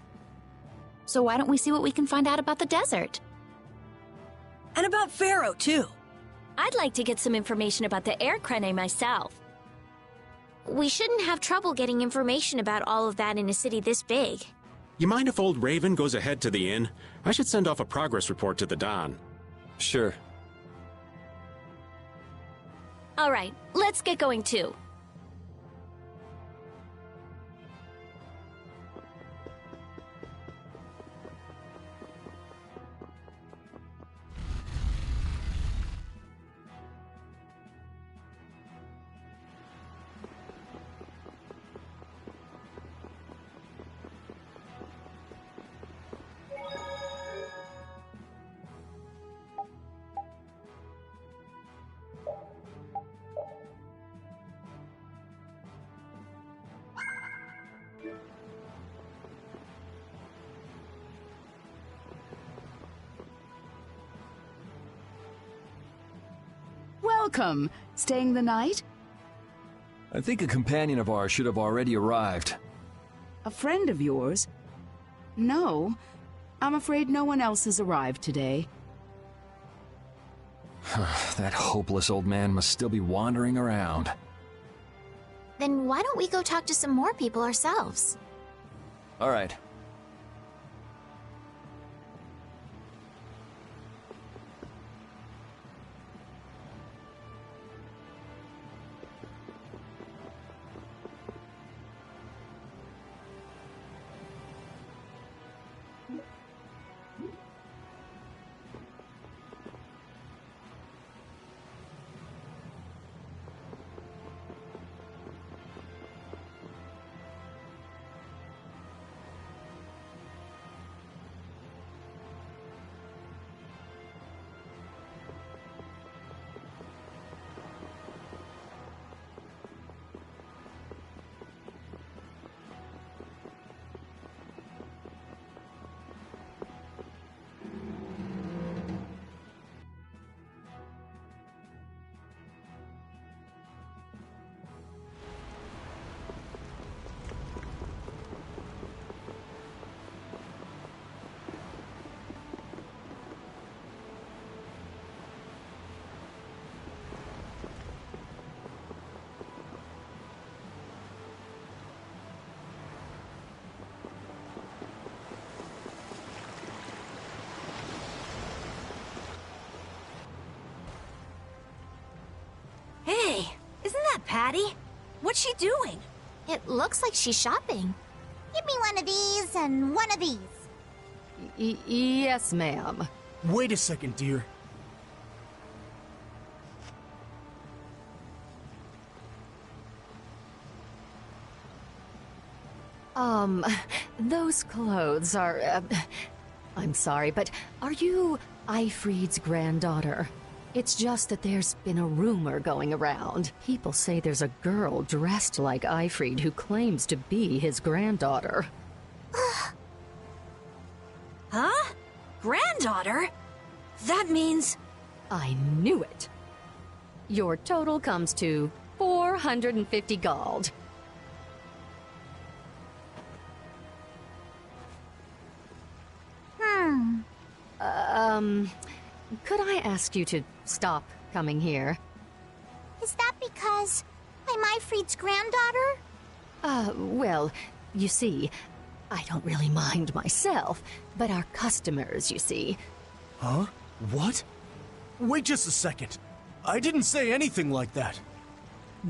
So why don't we see what we can find out about the desert? And about Pharaoh, too. I'd like to get some information about the air crane myself. We shouldn't have trouble getting information about all of that in a city this big. You mind if old Raven goes ahead to the inn? I should send off a progress report to the Don. Sure. All right, let's get going too. Welcome. Staying the night? I think a companion of ours should have already arrived. A friend of yours? No. I'm afraid no one else has arrived today. That hopeless old man must still be wandering around. Then why don't we go talk to some more people ourselves? All right. Hey, isn't that Patty? What's she doing? It looks like she's shopping. Give me one of these and one of these. Yes, ma'am. Wait a second, dear. Those clothes are, I'm sorry, but are you Eifried's granddaughter? It's just that there's been a rumor going around. People say there's a girl dressed like Eifried who claims to be his granddaughter. Huh? Granddaughter? That means... I knew it. Your total comes to 450 gold. Could I ask you to stop coming here? Is that because I'm Eifried's granddaughter? Well, you see, I don't really mind myself, but our customers, you see. Huh? What? Wait just a second. I didn't say anything like that.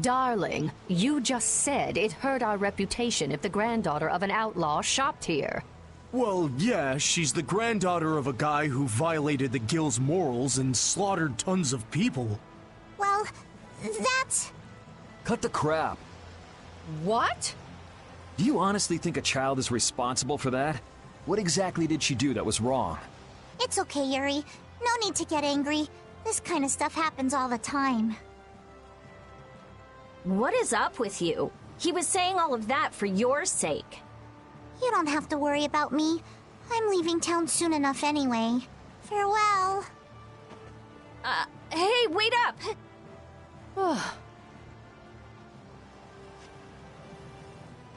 Darling, you just said it hurt our reputation if the granddaughter of an outlaw shopped here. Well, yeah, she's the granddaughter of a guy who violated the guild's morals and slaughtered tons of people. Well, that's... Cut the crap. What? Do you honestly think a child is responsible for that? What exactly did she do that was wrong? It's okay, Yuri. No need to get angry. This kind of stuff happens all the time. What is up with you? He was saying all of that for your sake. You don't have to worry about me. I'm leaving town soon enough anyway. Farewell. Hey, wait up!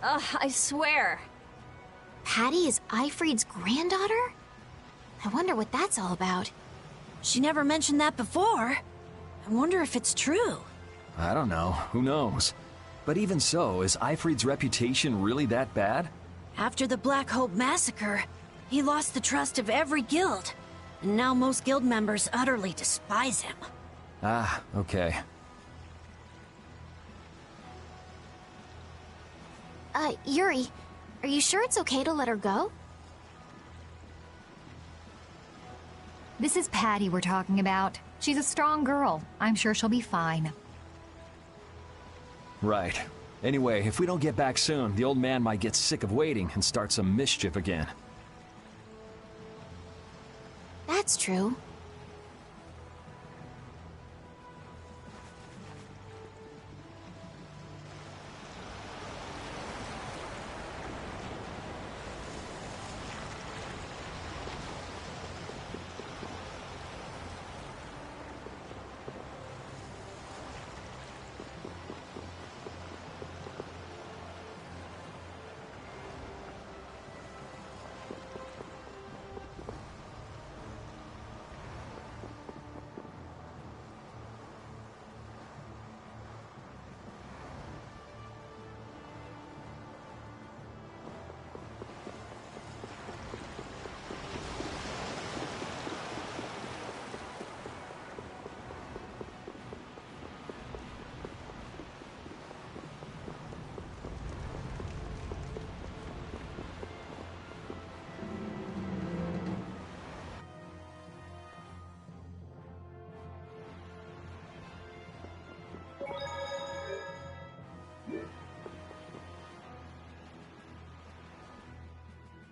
I swear. Patty is Ifried's granddaughter? I wonder what that's all about. She never mentioned that before. I wonder if it's true. I don't know. Who knows? But even so, is Ifried's reputation really that bad? After the Black Hope massacre, he lost the trust of every guild. And now most guild members utterly despise him. Ah, okay. Yuri, are you sure it's okay to let her go? This is Patty we're talking about. She's a strong girl. I'm sure she'll be fine. Right. Anyway, if we don't get back soon, the old man might get sick of waiting and start some mischief again. That's true.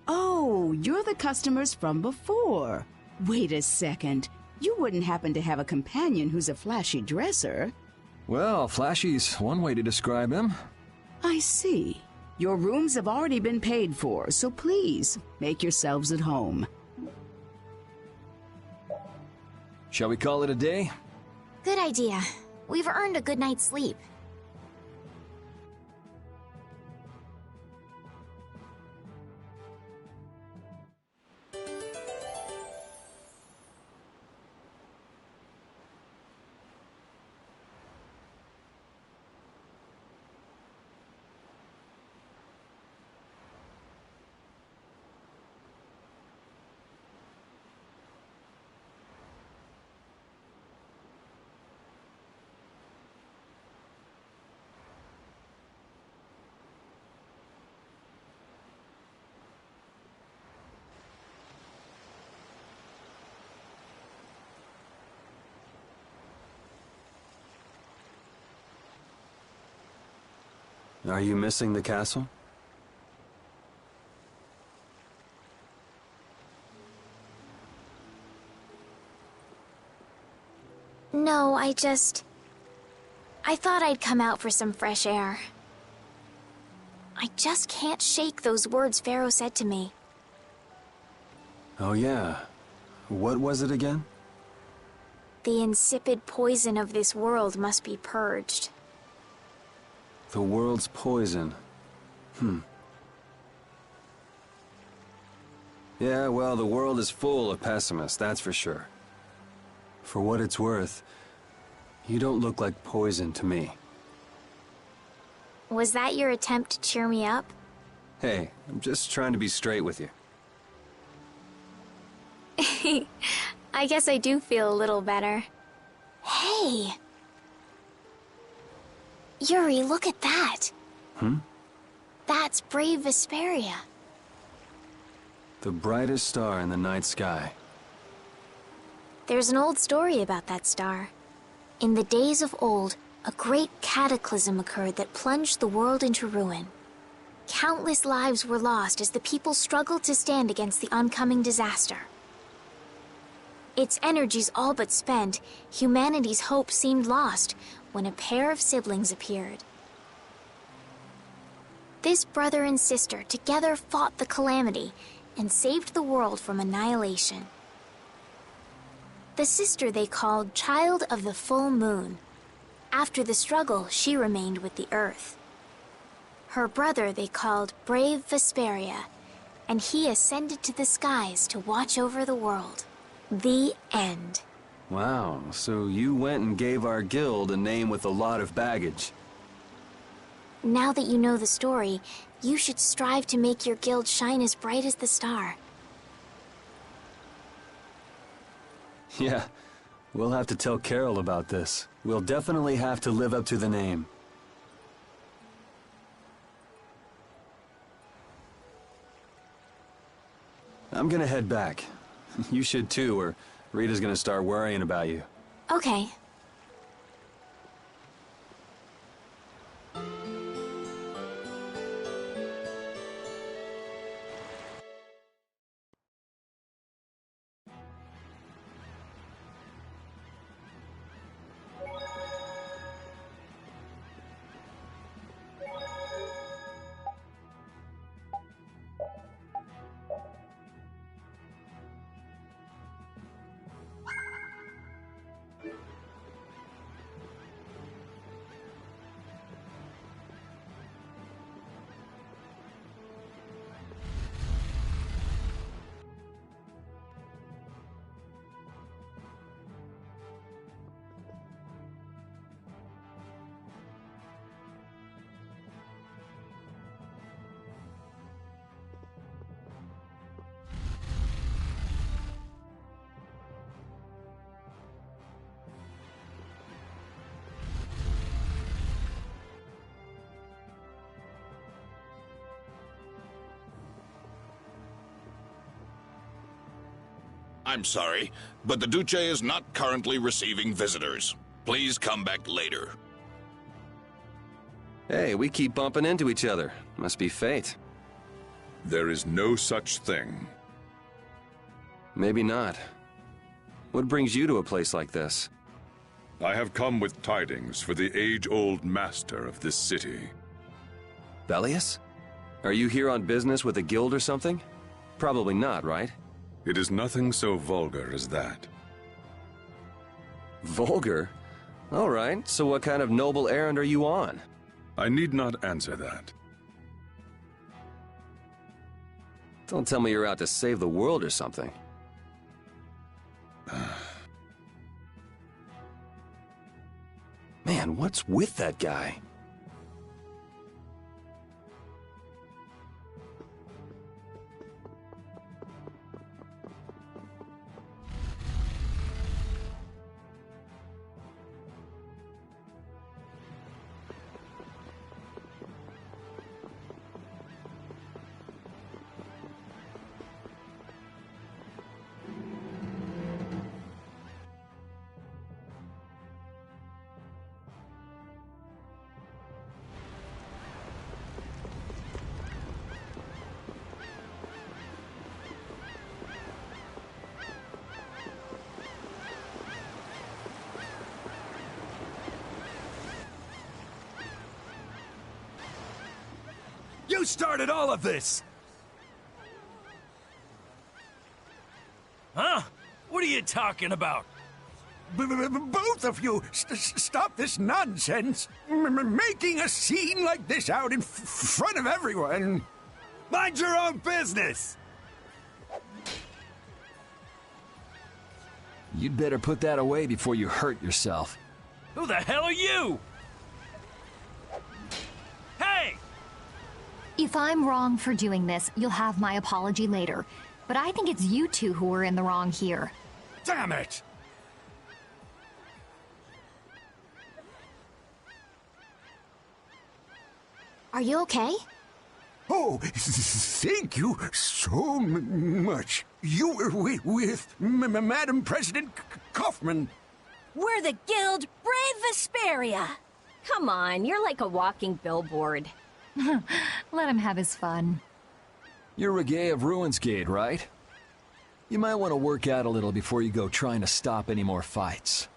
Oh, you're the customers from before. Wait a second. You wouldn't happen to have a companion who's a flashy dresser? Well, flashy's one way to describe him. I see. Your rooms have already been paid for, so please, make yourselves at home. Shall we call it a day? Good idea. We've earned a good night's sleep. Are you missing the castle? No, I thought I'd come out for some fresh air. I just can't shake those words Pharaoh said to me. Oh yeah. What was it again? The insipid poison of this world must be purged. The world's poison. Yeah, well, the world is full of pessimists, that's for sure. For what it's worth, you don't look like poison to me. Was that your attempt to cheer me up? Hey, I'm just trying to be straight with you. I guess I do feel a little better. Hey! Yuri, look at that! That's brave Vesperia. The brightest star in the night sky. There's an old story about that star. In the days of old, a great cataclysm occurred that plunged the world into ruin. Countless lives were lost as the people struggled to stand against the oncoming disaster. Its energies all but spent, humanity's hope seemed lost when a pair of siblings appeared. This brother and sister together fought the calamity and saved the world from annihilation. The sister they called Child of the Full Moon. After the struggle, she remained with the Earth. Her brother they called Brave Vesperia, and he ascended to the skies to watch over the world. The end. Wow, so you went and gave our guild a name with a lot of baggage. Now that you know the story, you should strive to make your guild shine as bright as the star. Yeah, we'll have to tell Carol about this. We'll definitely have to live up to the name. I'm gonna head back. You should too, or Rita's gonna start worrying about you. Okay. I'm sorry, but the Duce is not currently receiving visitors. Please come back later. Hey, we keep bumping into each other. Must be fate. There is no such thing. Maybe not. What brings you to a place like this? I have come with tidings for the age-old master of this city. Bellius? Are you here on business with a guild or something? Probably not, right? It is nothing so vulgar as that. Vulgar? All right, so what kind of noble errand are you on? I need not answer that. Don't tell me you're out to save the world or something. Man, what's with that guy? You started all of this! Huh? What are you talking about? Both of you, stop this nonsense! Making a scene like this out in front of everyone! Mind your own business! You'd better put that away before you hurt yourself. Who the hell are you? Hey! If I'm wrong for doing this, you'll have my apology later. But I think it's you two who are in the wrong here. Damn it! Are you okay? Oh, thank you so much. You were with Madam President Kaufman. We're the guild Brave Vesperia. Come on, you're like a walking billboard. Let him have his fun. You're Reggae of Ruinsgate, right? You might want to work out a little before you go trying to stop any more fights.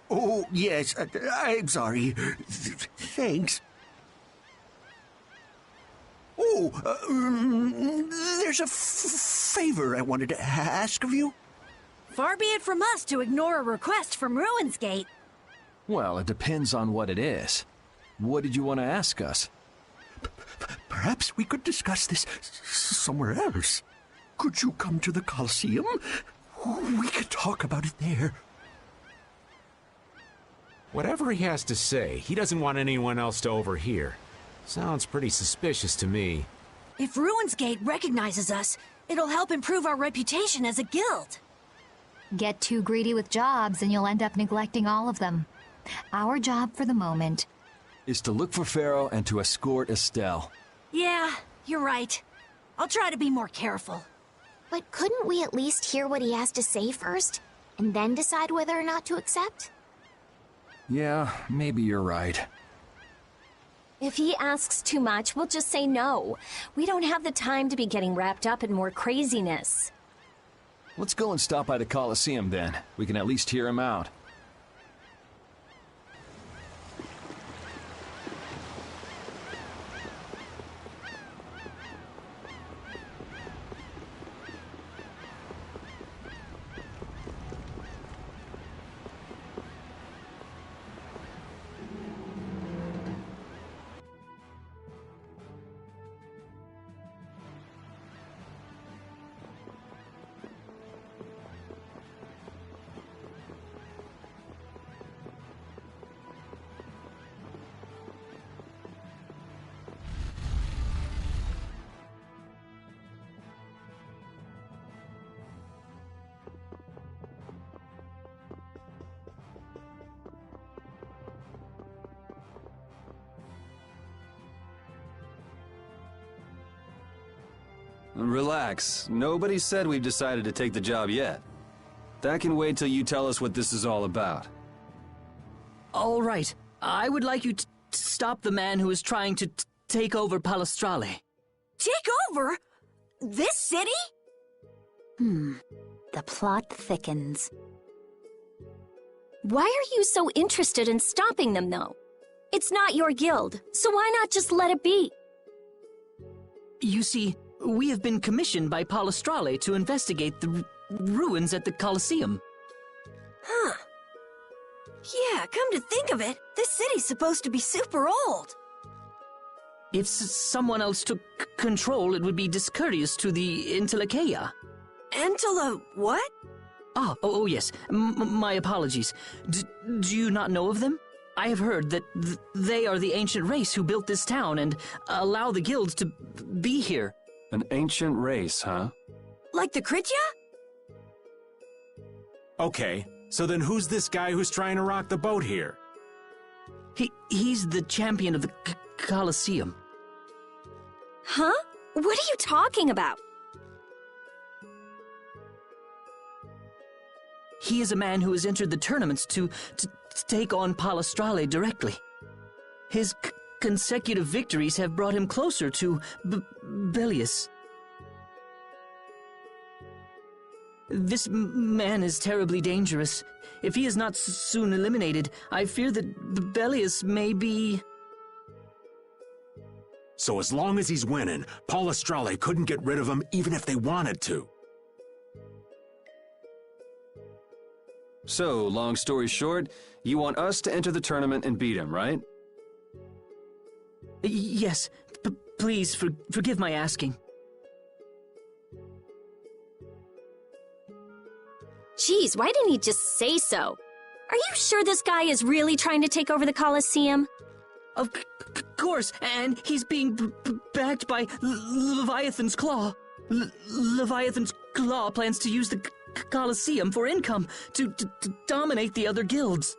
Oh, yes, I'm sorry. Thanks. Oh, there's a favor I wanted to ask of you. Far be it from us to ignore a request from Ruinsgate. Well, it depends on what it is. What did you want to ask us? Perhaps we could discuss this somewhere else. Could you come to the Colosseum? We could talk about it there. Whatever he has to say, he doesn't want anyone else to overhear. Sounds pretty suspicious to me. If Ruinsgate recognizes us, it'll help improve our reputation as a guild. Get too greedy with jobs and you'll end up neglecting all of them. Our job for the moment is to look for Pharaoh and to escort Estelle. Yeah, you're right. I'll try to be more careful. But couldn't we at least hear what he has to say first, and then decide whether or not to accept? Yeah, maybe you're right. If he asks too much, we'll just say no. We don't have the time to be getting wrapped up in more craziness. Let's go and stop by the Colosseum then. We can at least hear him out. Relax. Nobody said we've decided to take the job yet. That can wait till you tell us what this is all about. All right. I would like you to stop the man who is trying to take over Palestrale. Take over? This city? The plot thickens. Why are you so interested in stopping them, though? It's not your guild, so why not just let it be? You see, we have been commissioned by Palestrale to investigate the ruins at the Colosseum. Huh. Yeah, come to think of it, this city's supposed to be super old. If someone else took control, it would be discourteous to the Intellikeia. What? Oh yes. My apologies. Do you not know of them? I have heard that they are the ancient race who built this town and allow the guilds to be here. An ancient race, huh? Like the Kritya? Okay, so then who's this guy who's trying to rock the boat here? He's the champion of the Colosseum. Huh? What are you talking about? He is a man who has entered the tournaments to take on Palestrale directly. His consecutive victories have brought him closer to Belius. This man is terribly dangerous. If he is not soon eliminated, I fear that Belius may be... So as long as he's winning, Palestrale couldn't get rid of him even if they wanted to. So, long story short, you want us to enter the tournament and beat him, right? Yes. Please, forgive my asking. Geez, why didn't he just say so? Are you sure this guy is really trying to take over the Colosseum? Of course, and he's being backed by Leviathan's Claw. Leviathan's Claw plans to use the Colosseum for income to dominate the other guilds.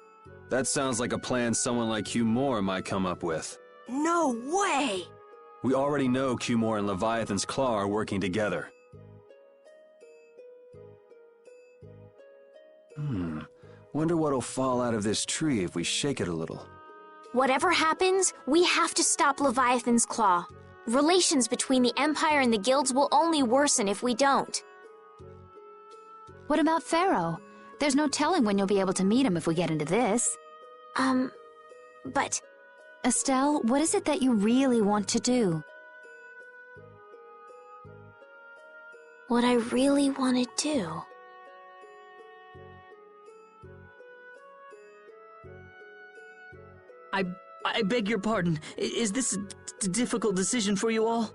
That sounds like a plan someone like Hugh Moore might come up with. No way! We already know Hugh Moore and Leviathan's Claw are working together. Wonder what'll fall out of this tree if we shake it a little. Whatever happens, we have to stop Leviathan's claw. Relations between the Empire and the guilds will only worsen if we don't. What about Pharaoh? There's no telling when you'll be able to meet him if we get into this. But... Estelle, what is it that you really want to do? What I really want to do... I beg your pardon. Is this a difficult decision for you all?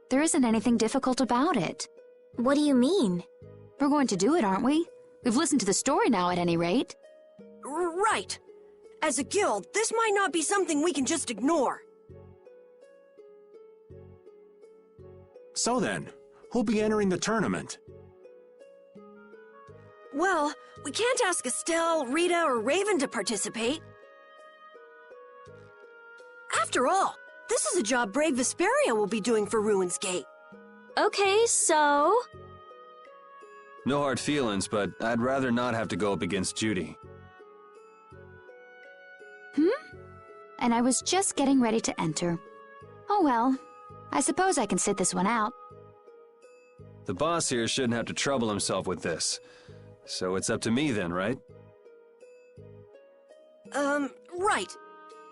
There isn't anything difficult about it. What do you mean? We're going to do it, aren't we? We've listened to the story now, at any rate. Right. As a guild, this might not be something we can just ignore. So then, who'll be entering the tournament? Well, we can't ask Estelle, Rita, or Raven to participate. After all, this is a job Brave Vesperia will be doing for Ruins Gate. Okay, so... No hard feelings, but I'd rather not have to go up against Judy. And I was just getting ready to enter. Oh well, I suppose I can sit this one out. The boss here shouldn't have to trouble himself with this. So it's up to me then, right? Right.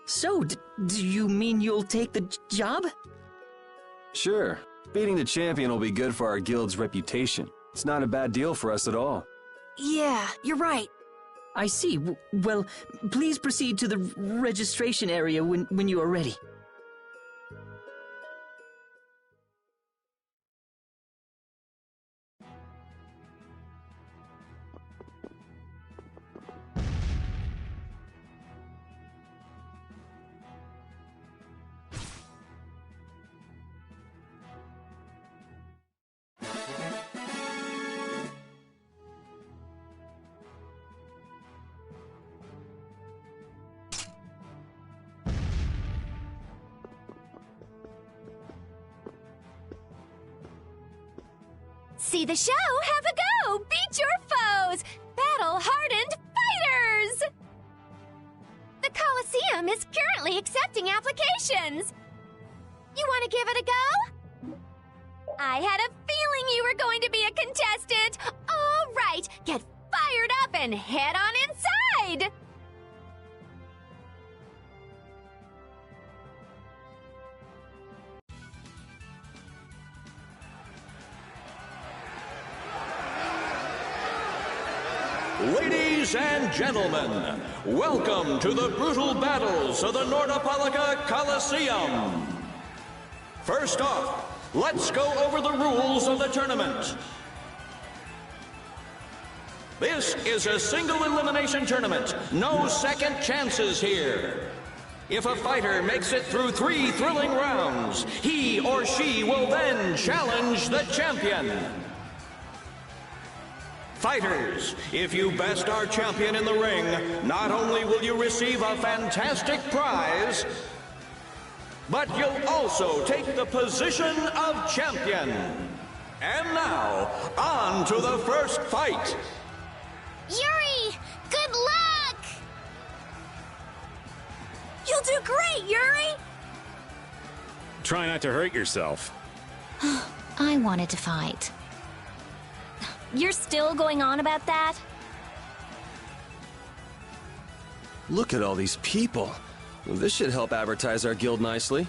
So, do you mean you'll take the job? Sure. Beating the champion will be good for our guild's reputation. It's not a bad deal for us at all. Yeah, you're right. I see. Well, please proceed to the registration area when you are ready. See the show, have a go! Beat your foes! Battle-hardened fighters! The Coliseum is currently accepting applications! You want to give it a go? I had a feeling you were going to be a contestant! All right, get fired up and head on inside! Ladies and gentlemen, welcome to the brutal battles of the Nordopolica Coliseum. First off, let's go over the rules of the tournament. This is a single elimination tournament. No second chances here. If a fighter makes it through 3 thrilling rounds, he or she will then challenge the champion. Fighters, if you best our champion in the ring, not only will you receive a fantastic prize, but you'll also take the position of champion. And now, on to the first fight. Yuri, good luck! You'll do great, Yuri! Try not to hurt yourself. I wanted to fight. You're still going on about that? Look at all these people. This should help advertise our guild nicely.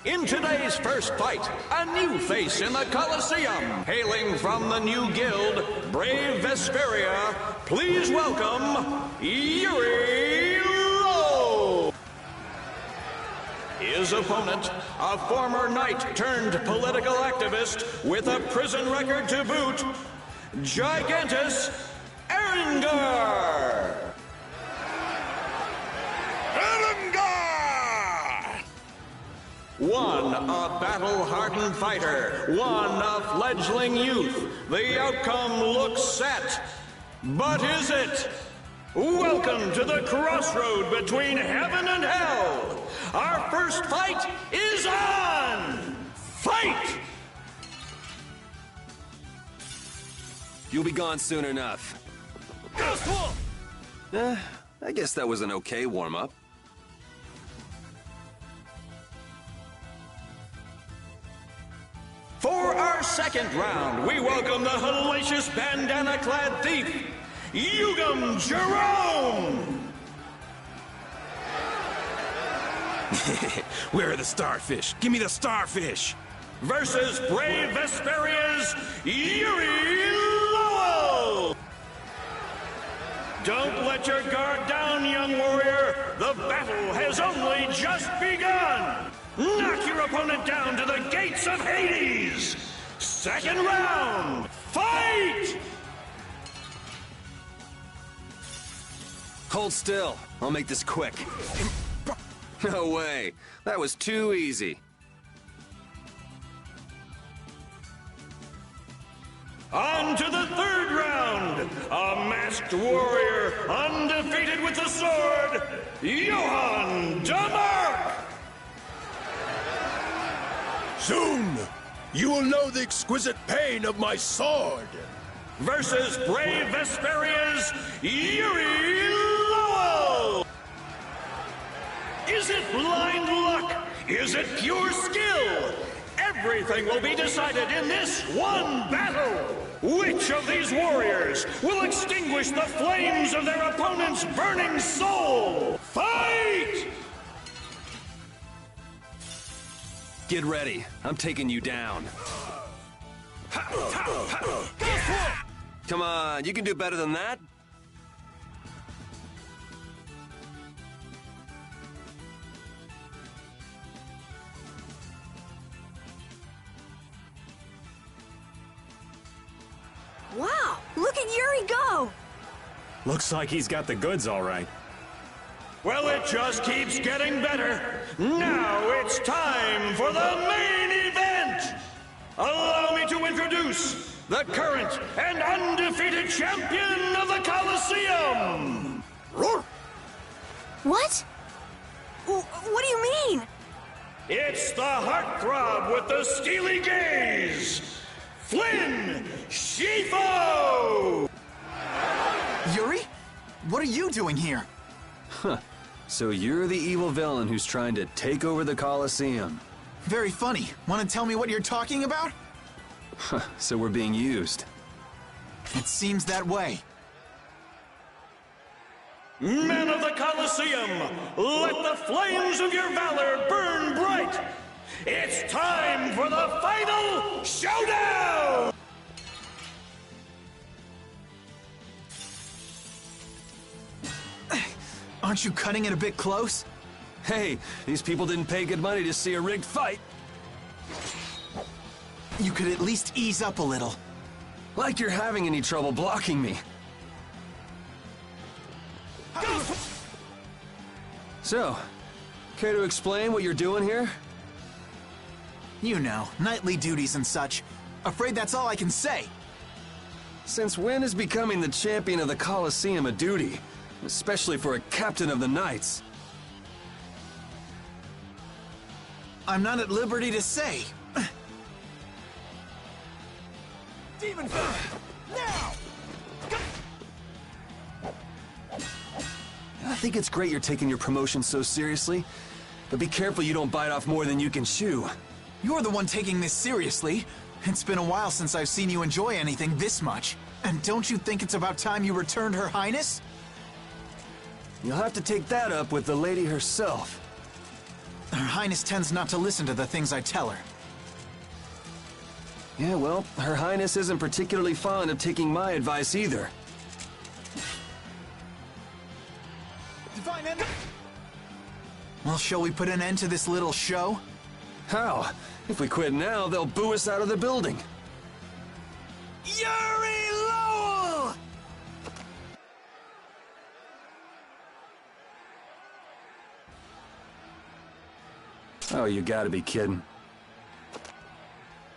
In today's first fight, a new face in the Coliseum. Hailing from the new guild, Brave Vesperia, please welcome Yuri Lowe. His opponent, a former knight turned political activist with a prison record to boot, Gigantus Erengar. One, a battle-hardened fighter. One, a fledgling youth. The outcome looks set. But is it? Welcome to the crossroad between heaven and hell. Our first fight is on! Fight! You'll be gone soon enough. I guess that was an okay warm-up. For our second round, we welcome the hellacious bandana-clad thief, Yugam Jerome! Where are the starfish? Give me the starfish! Versus brave Vesperia's Yuri Lowell! Don't let your guard down, young warrior! The battle has only just begun! Knock your opponent down to the gates of Hades! Second round, fight! Hold still. I'll make this quick. No way. That was too easy. On to the third round! A masked warrior, undefeated with the sword, Johann Demark! Soon, you will know the exquisite pain of my sword. Versus brave Vesperia's Yuri Lowell! Is it blind luck? Is it pure skill? Everything will be decided in this one battle! Which of these warriors will extinguish the flames of their opponent's burning soul? Fight! Get ready. I'm taking you down. Come on, you can do better than that. Wow, look at Yuri go! Looks like he's got the goods all right. Well, it just keeps getting better. Now it's time for the main event! Allow me to introduce the current and undefeated champion of the Colosseum! What? What do you mean? It's the heartthrob with the steely gaze! Flynn Shifo! Yuri? What are you doing here? Huh. So you're the evil villain who's trying to take over the Colosseum. Very funny. Want to tell me what you're talking about? Huh. So we're being used. It seems that way. Men of the Colosseum, let the flames of your valor burn bright! It's time for the final showdown! Aren't you cutting it a bit close? Hey, these people didn't pay good money to see a rigged fight. You could at least ease up a little. Like you're having any trouble blocking me. So, care to explain what you're doing here? You know, nightly duties and such. Afraid that's all I can say. Since when is becoming the champion of the Colosseum a duty? Especially for a captain of the Knights. I'm not at liberty to say. Demon Fist! Now! I think it's great you're taking your promotion so seriously, but be careful you don't bite off more than you can chew. You're the one taking this seriously. It's been a while since I've seen you enjoy anything this much. And don't you think it's about time you returned Her Highness? You'll have to take that up with the lady herself. Her Highness tends not to listen to the things I tell her. Yeah, well, Her Highness isn't particularly fond of taking my advice either. Well, shall we put an end to this little show? How? If we quit now, they'll boo us out of the building. Yuri Lowell! Oh, you gotta be kidding.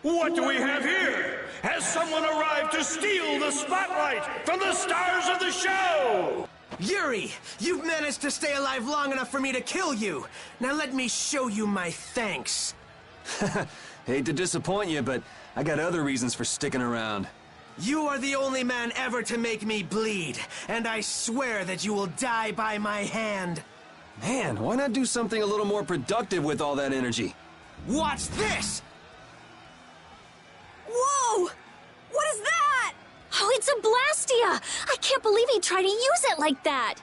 What do we have here? Has someone arrived to steal the spotlight from the stars of the show? Yuri, you've managed to stay alive long enough for me to kill you. Now let me show you my thanks. Hate to disappoint you, but I got other reasons for sticking around. You are the only man ever to make me bleed, and I swear that you will die by my hand. Man, why not do something a little more productive with all that energy? Watch this! Whoa! What is that? Oh, it's a Blastia! I can't believe he tried to use it like that!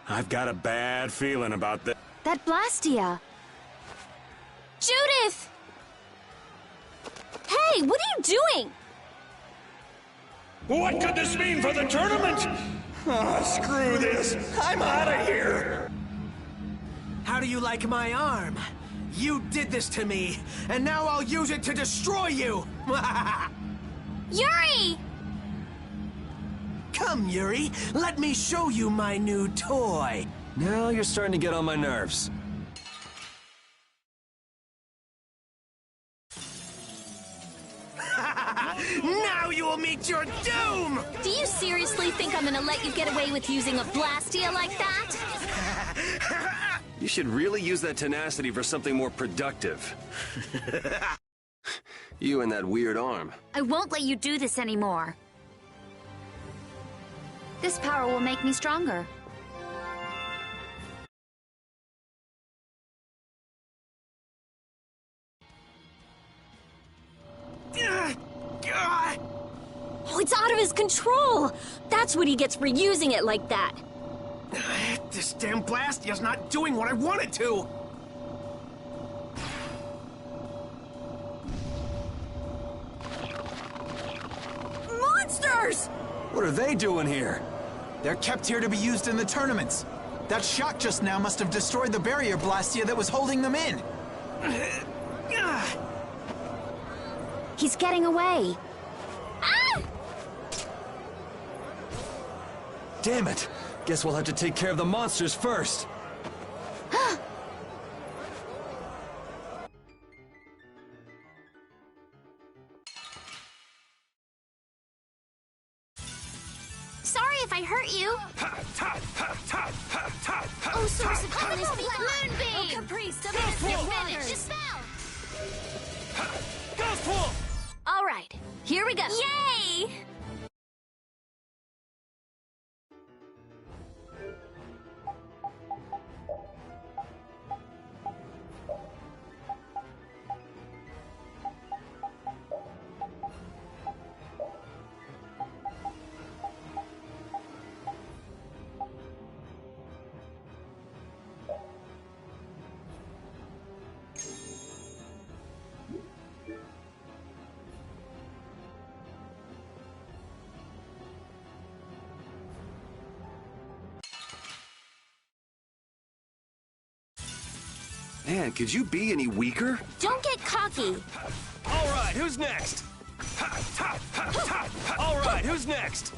I've got a bad feeling about this. That Blastia. Judith! Hey, what are you doing? What could this mean for the tournament? Ah, screw this. I'm out of here. How do you like my arm? You did this to me, and now I'll use it to destroy you! Yuri! Come, Yuri, let me show you my new toy. Now you're starting to get on my nerves. Now you will meet your doom! Do you seriously think I'm gonna let you get away with using a Blastia like that? You should really use that tenacity for something more productive. You and that weird arm. I won't let you do this anymore. This power will make me stronger. Oh, it's out of his control! That's what he gets for using it like that. This damn Blastia's not doing what I want it to! Monsters! What are they doing here? They're kept here to be used in the tournaments. That shock just now must have destroyed the barrier Blastia that was holding them in. He's getting away. Damn it! Guess we'll have to take care of the monsters first. Sorry if I hurt you. Oh, source of goodness, Moonbeam! Oh, Caprice, Finish, just fell! Ghost Pool! All right, here we go. Yay! Man, could you be any weaker? Don't get cocky. All right, who's next? All right, who's next?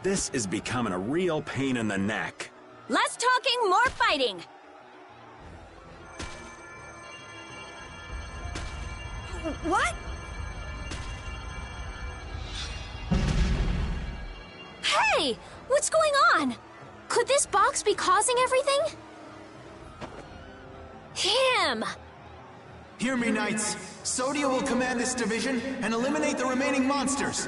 This is becoming a real pain in the neck. Less talking, more fighting. What? Hey! What's going on? Could this box be causing everything? Him! Hear me, Knights. Sodia will command this division and eliminate the remaining monsters.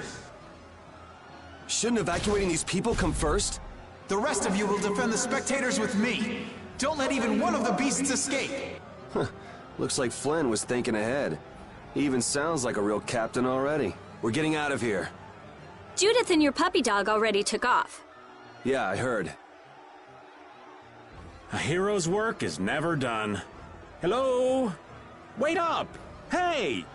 Shouldn't evacuating these people come first? The rest of you will defend the spectators with me. Don't let even one of the beasts escape. Looks like Flynn was thinking ahead. He even sounds like a real captain already. We're getting out of here. Judith and your puppy dog already took off. Yeah, I heard. A hero's work is never done. Hello? Wait up! Hey!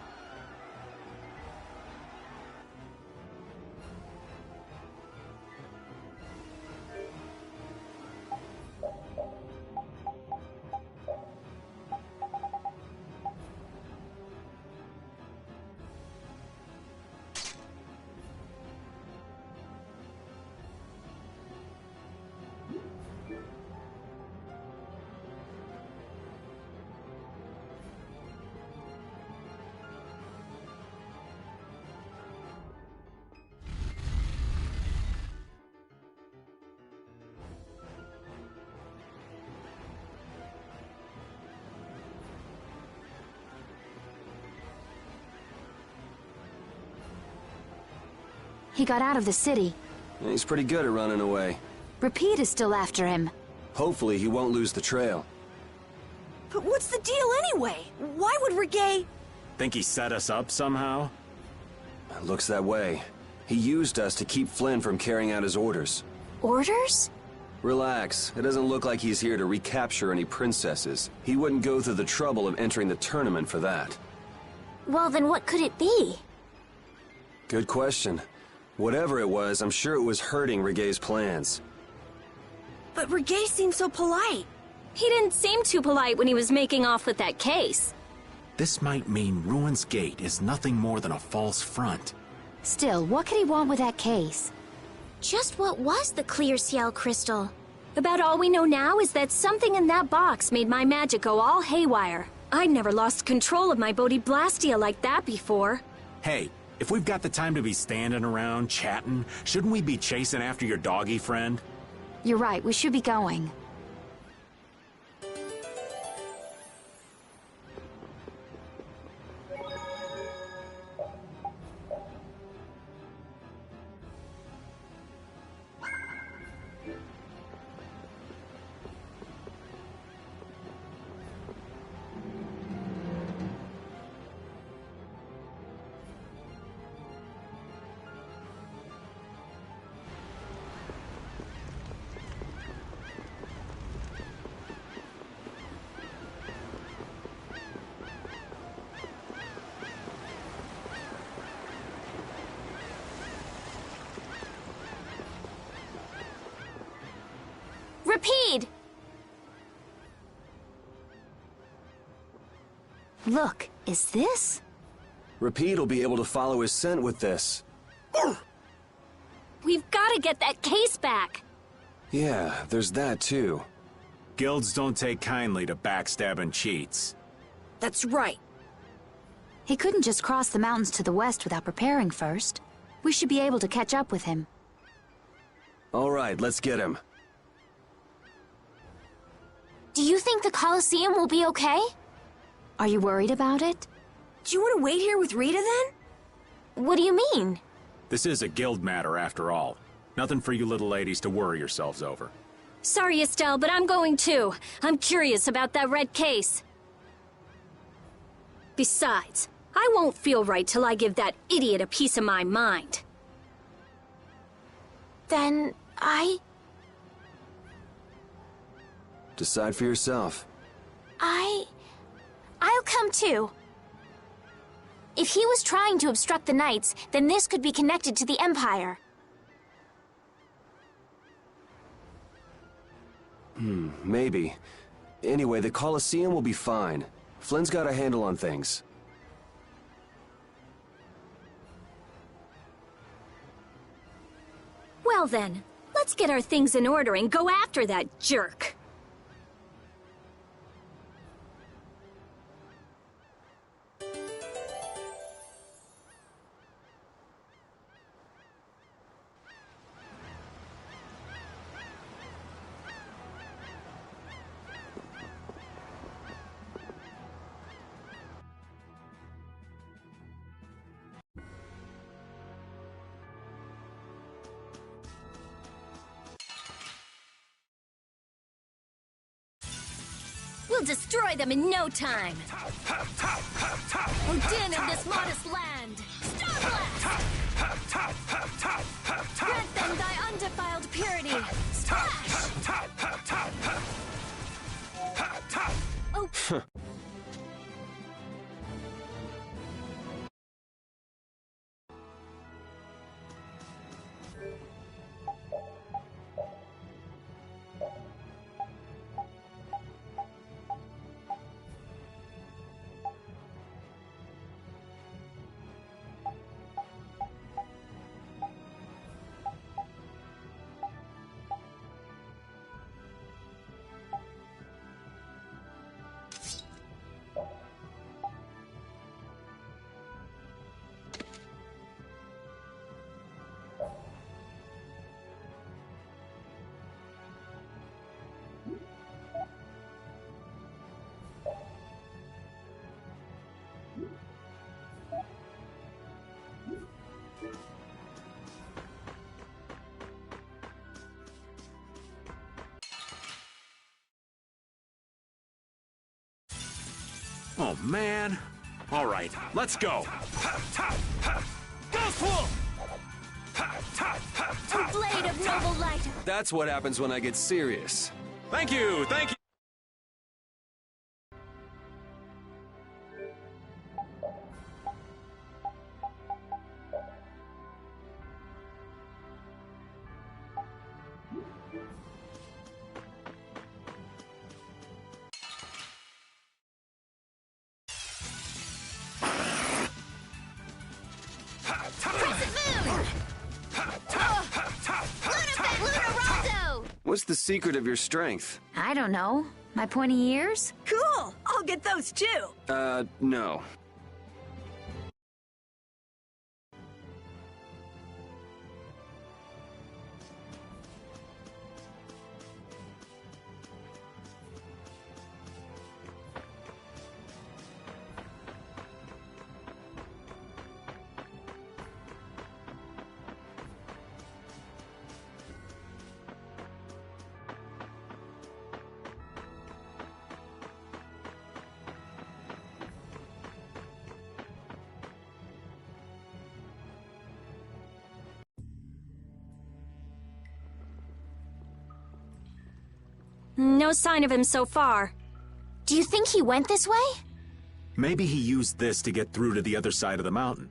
He got out of the city. He's pretty good at running away. Repeat is still after him. Hopefully he won't lose the trail. But what's the deal anyway? Why would Regay... Think he set us up somehow? Looks that way. He used us to keep Flynn from carrying out his orders. Orders? Relax. It doesn't look like he's here to recapture any princesses. He wouldn't go through the trouble of entering the tournament for that. Well, then what could it be? Good question. Whatever it was, I'm sure it was hurting Regay's plans. But Regay seemed so polite. He didn't seem too polite when he was making off with that case. This might mean Ruin's Gate is nothing more than a false front. Still, what could he want with that case? Just what was the clear ciel crystal? About all we know now is that something in that box made my magic go all haywire. I'd never lost control of my Bodhi-Blastia like that before. Hey, if we've got the time to be standing around, chatting, shouldn't we be chasing after your doggy friend? You're right, we should be going. Repeat! Look, is this? Repeat will be able to follow his scent with this. We've got to get that case back. Yeah, there's that too. Guilds don't take kindly to backstabbing cheats. That's right. He couldn't just cross the mountains to the west without preparing first. We should be able to catch up with him. All right, let's get him. Do you think the Colosseum will be okay? Are you worried about it? Do you want to wait here with Rita then? What do you mean? This is a guild matter after all. Nothing for you little ladies to worry yourselves over. Sorry, Estelle, but I'm going too. I'm curious about that red case. Besides, I won't feel right till I give that idiot a piece of my mind. Then Decide for yourself. I'll come too. If he was trying to obstruct the Knights, then this could be connected to the Empire. Maybe. Anyway, the Colosseum will be fine. Flynn's got a handle on things. Well then, let's get our things in order and go after that jerk. We'll destroy them in no time. Odin of this modest land, Starblast! Grant them thy undefiled purity. Splash! Oh. Oh, man. All right, let's go. Ghost Wolf! A blade of noble light. That's what happens when I get serious. Thank you, thank you. What's the secret of your strength? I don't know. My pointy ears? Cool! I'll get those too! No. No sign of him so far. Do you think he went this way? Maybe he used this to get through to the other side of the mountain.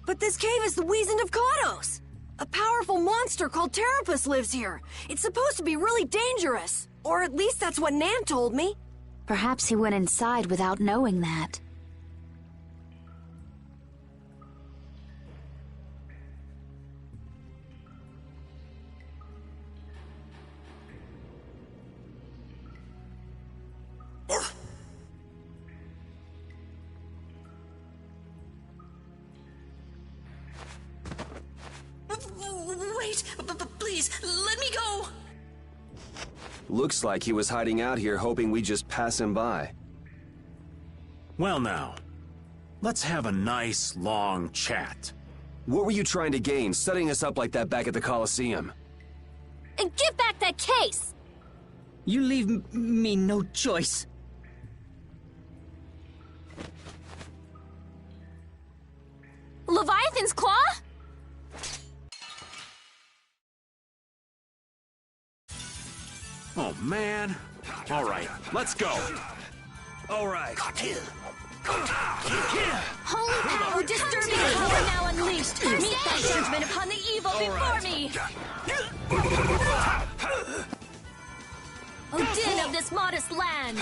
But this cave is the Wizened of Kados! A powerful monster called Terrapus lives here. It's supposed to be really dangerous. Or at least that's what Nan told me. Perhaps he went inside without knowing that. Wait, please, let me go! Looks like he was hiding out here hoping we'd just pass him by. Well now, let's have a nice, long chat. What were you trying to gain, setting us up like that back at the Coliseum? And give back that case! You leave me no choice. Leviathan's Claw? Oh, man. All right, let's go. All right. Holy power, disturbing power now unleashed! Meet thy judgment upon the evil before me! O din of this modest land!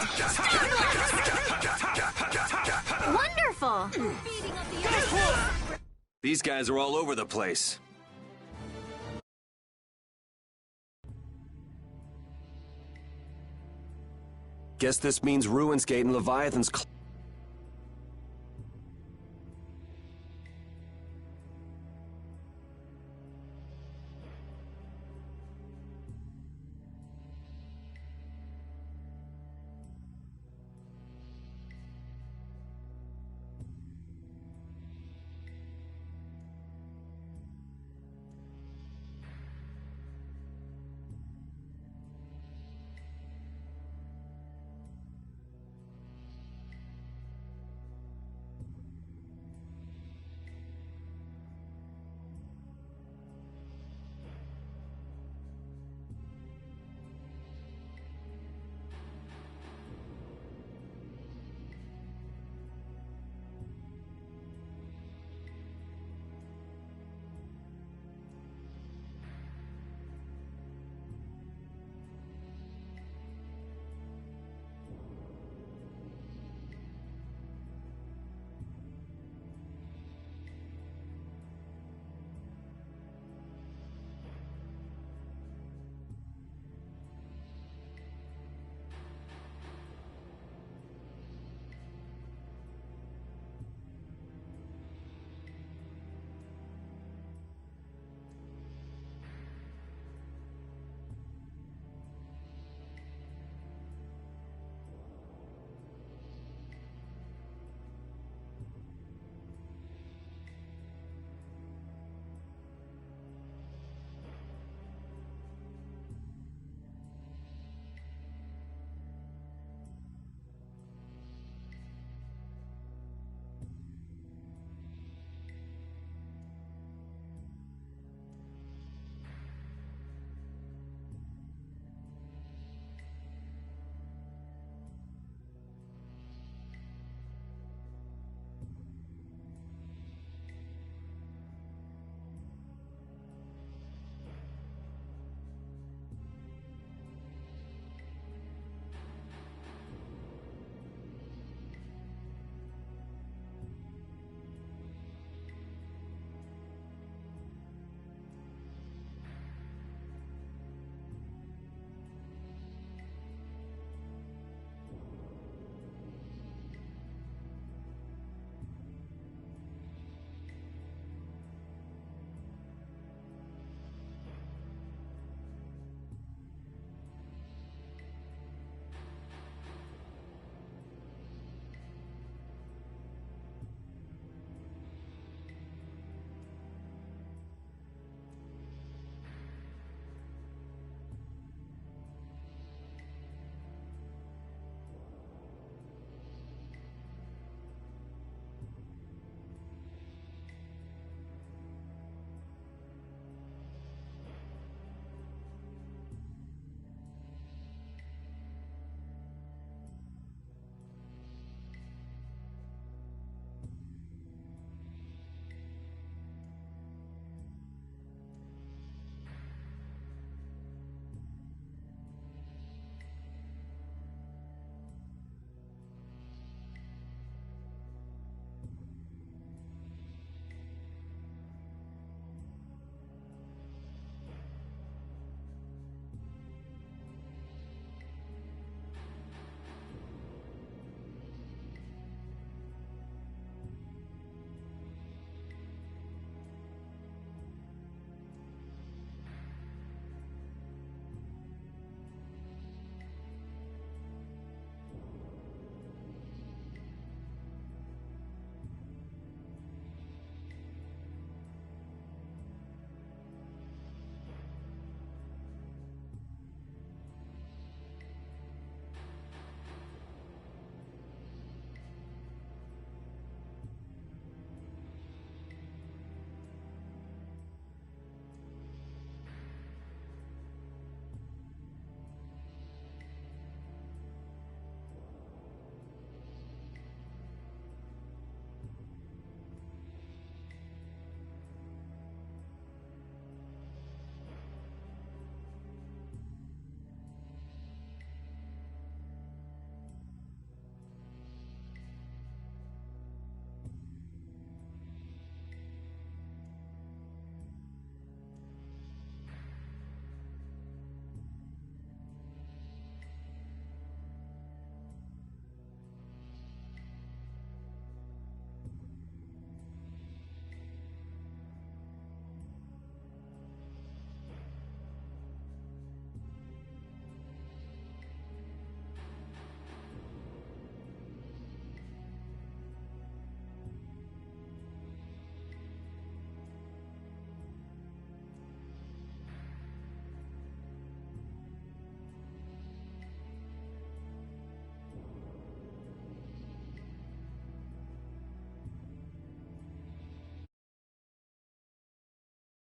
Wonderful! These guys are all over the place. Guess this means Ruinsgate and Leviathan's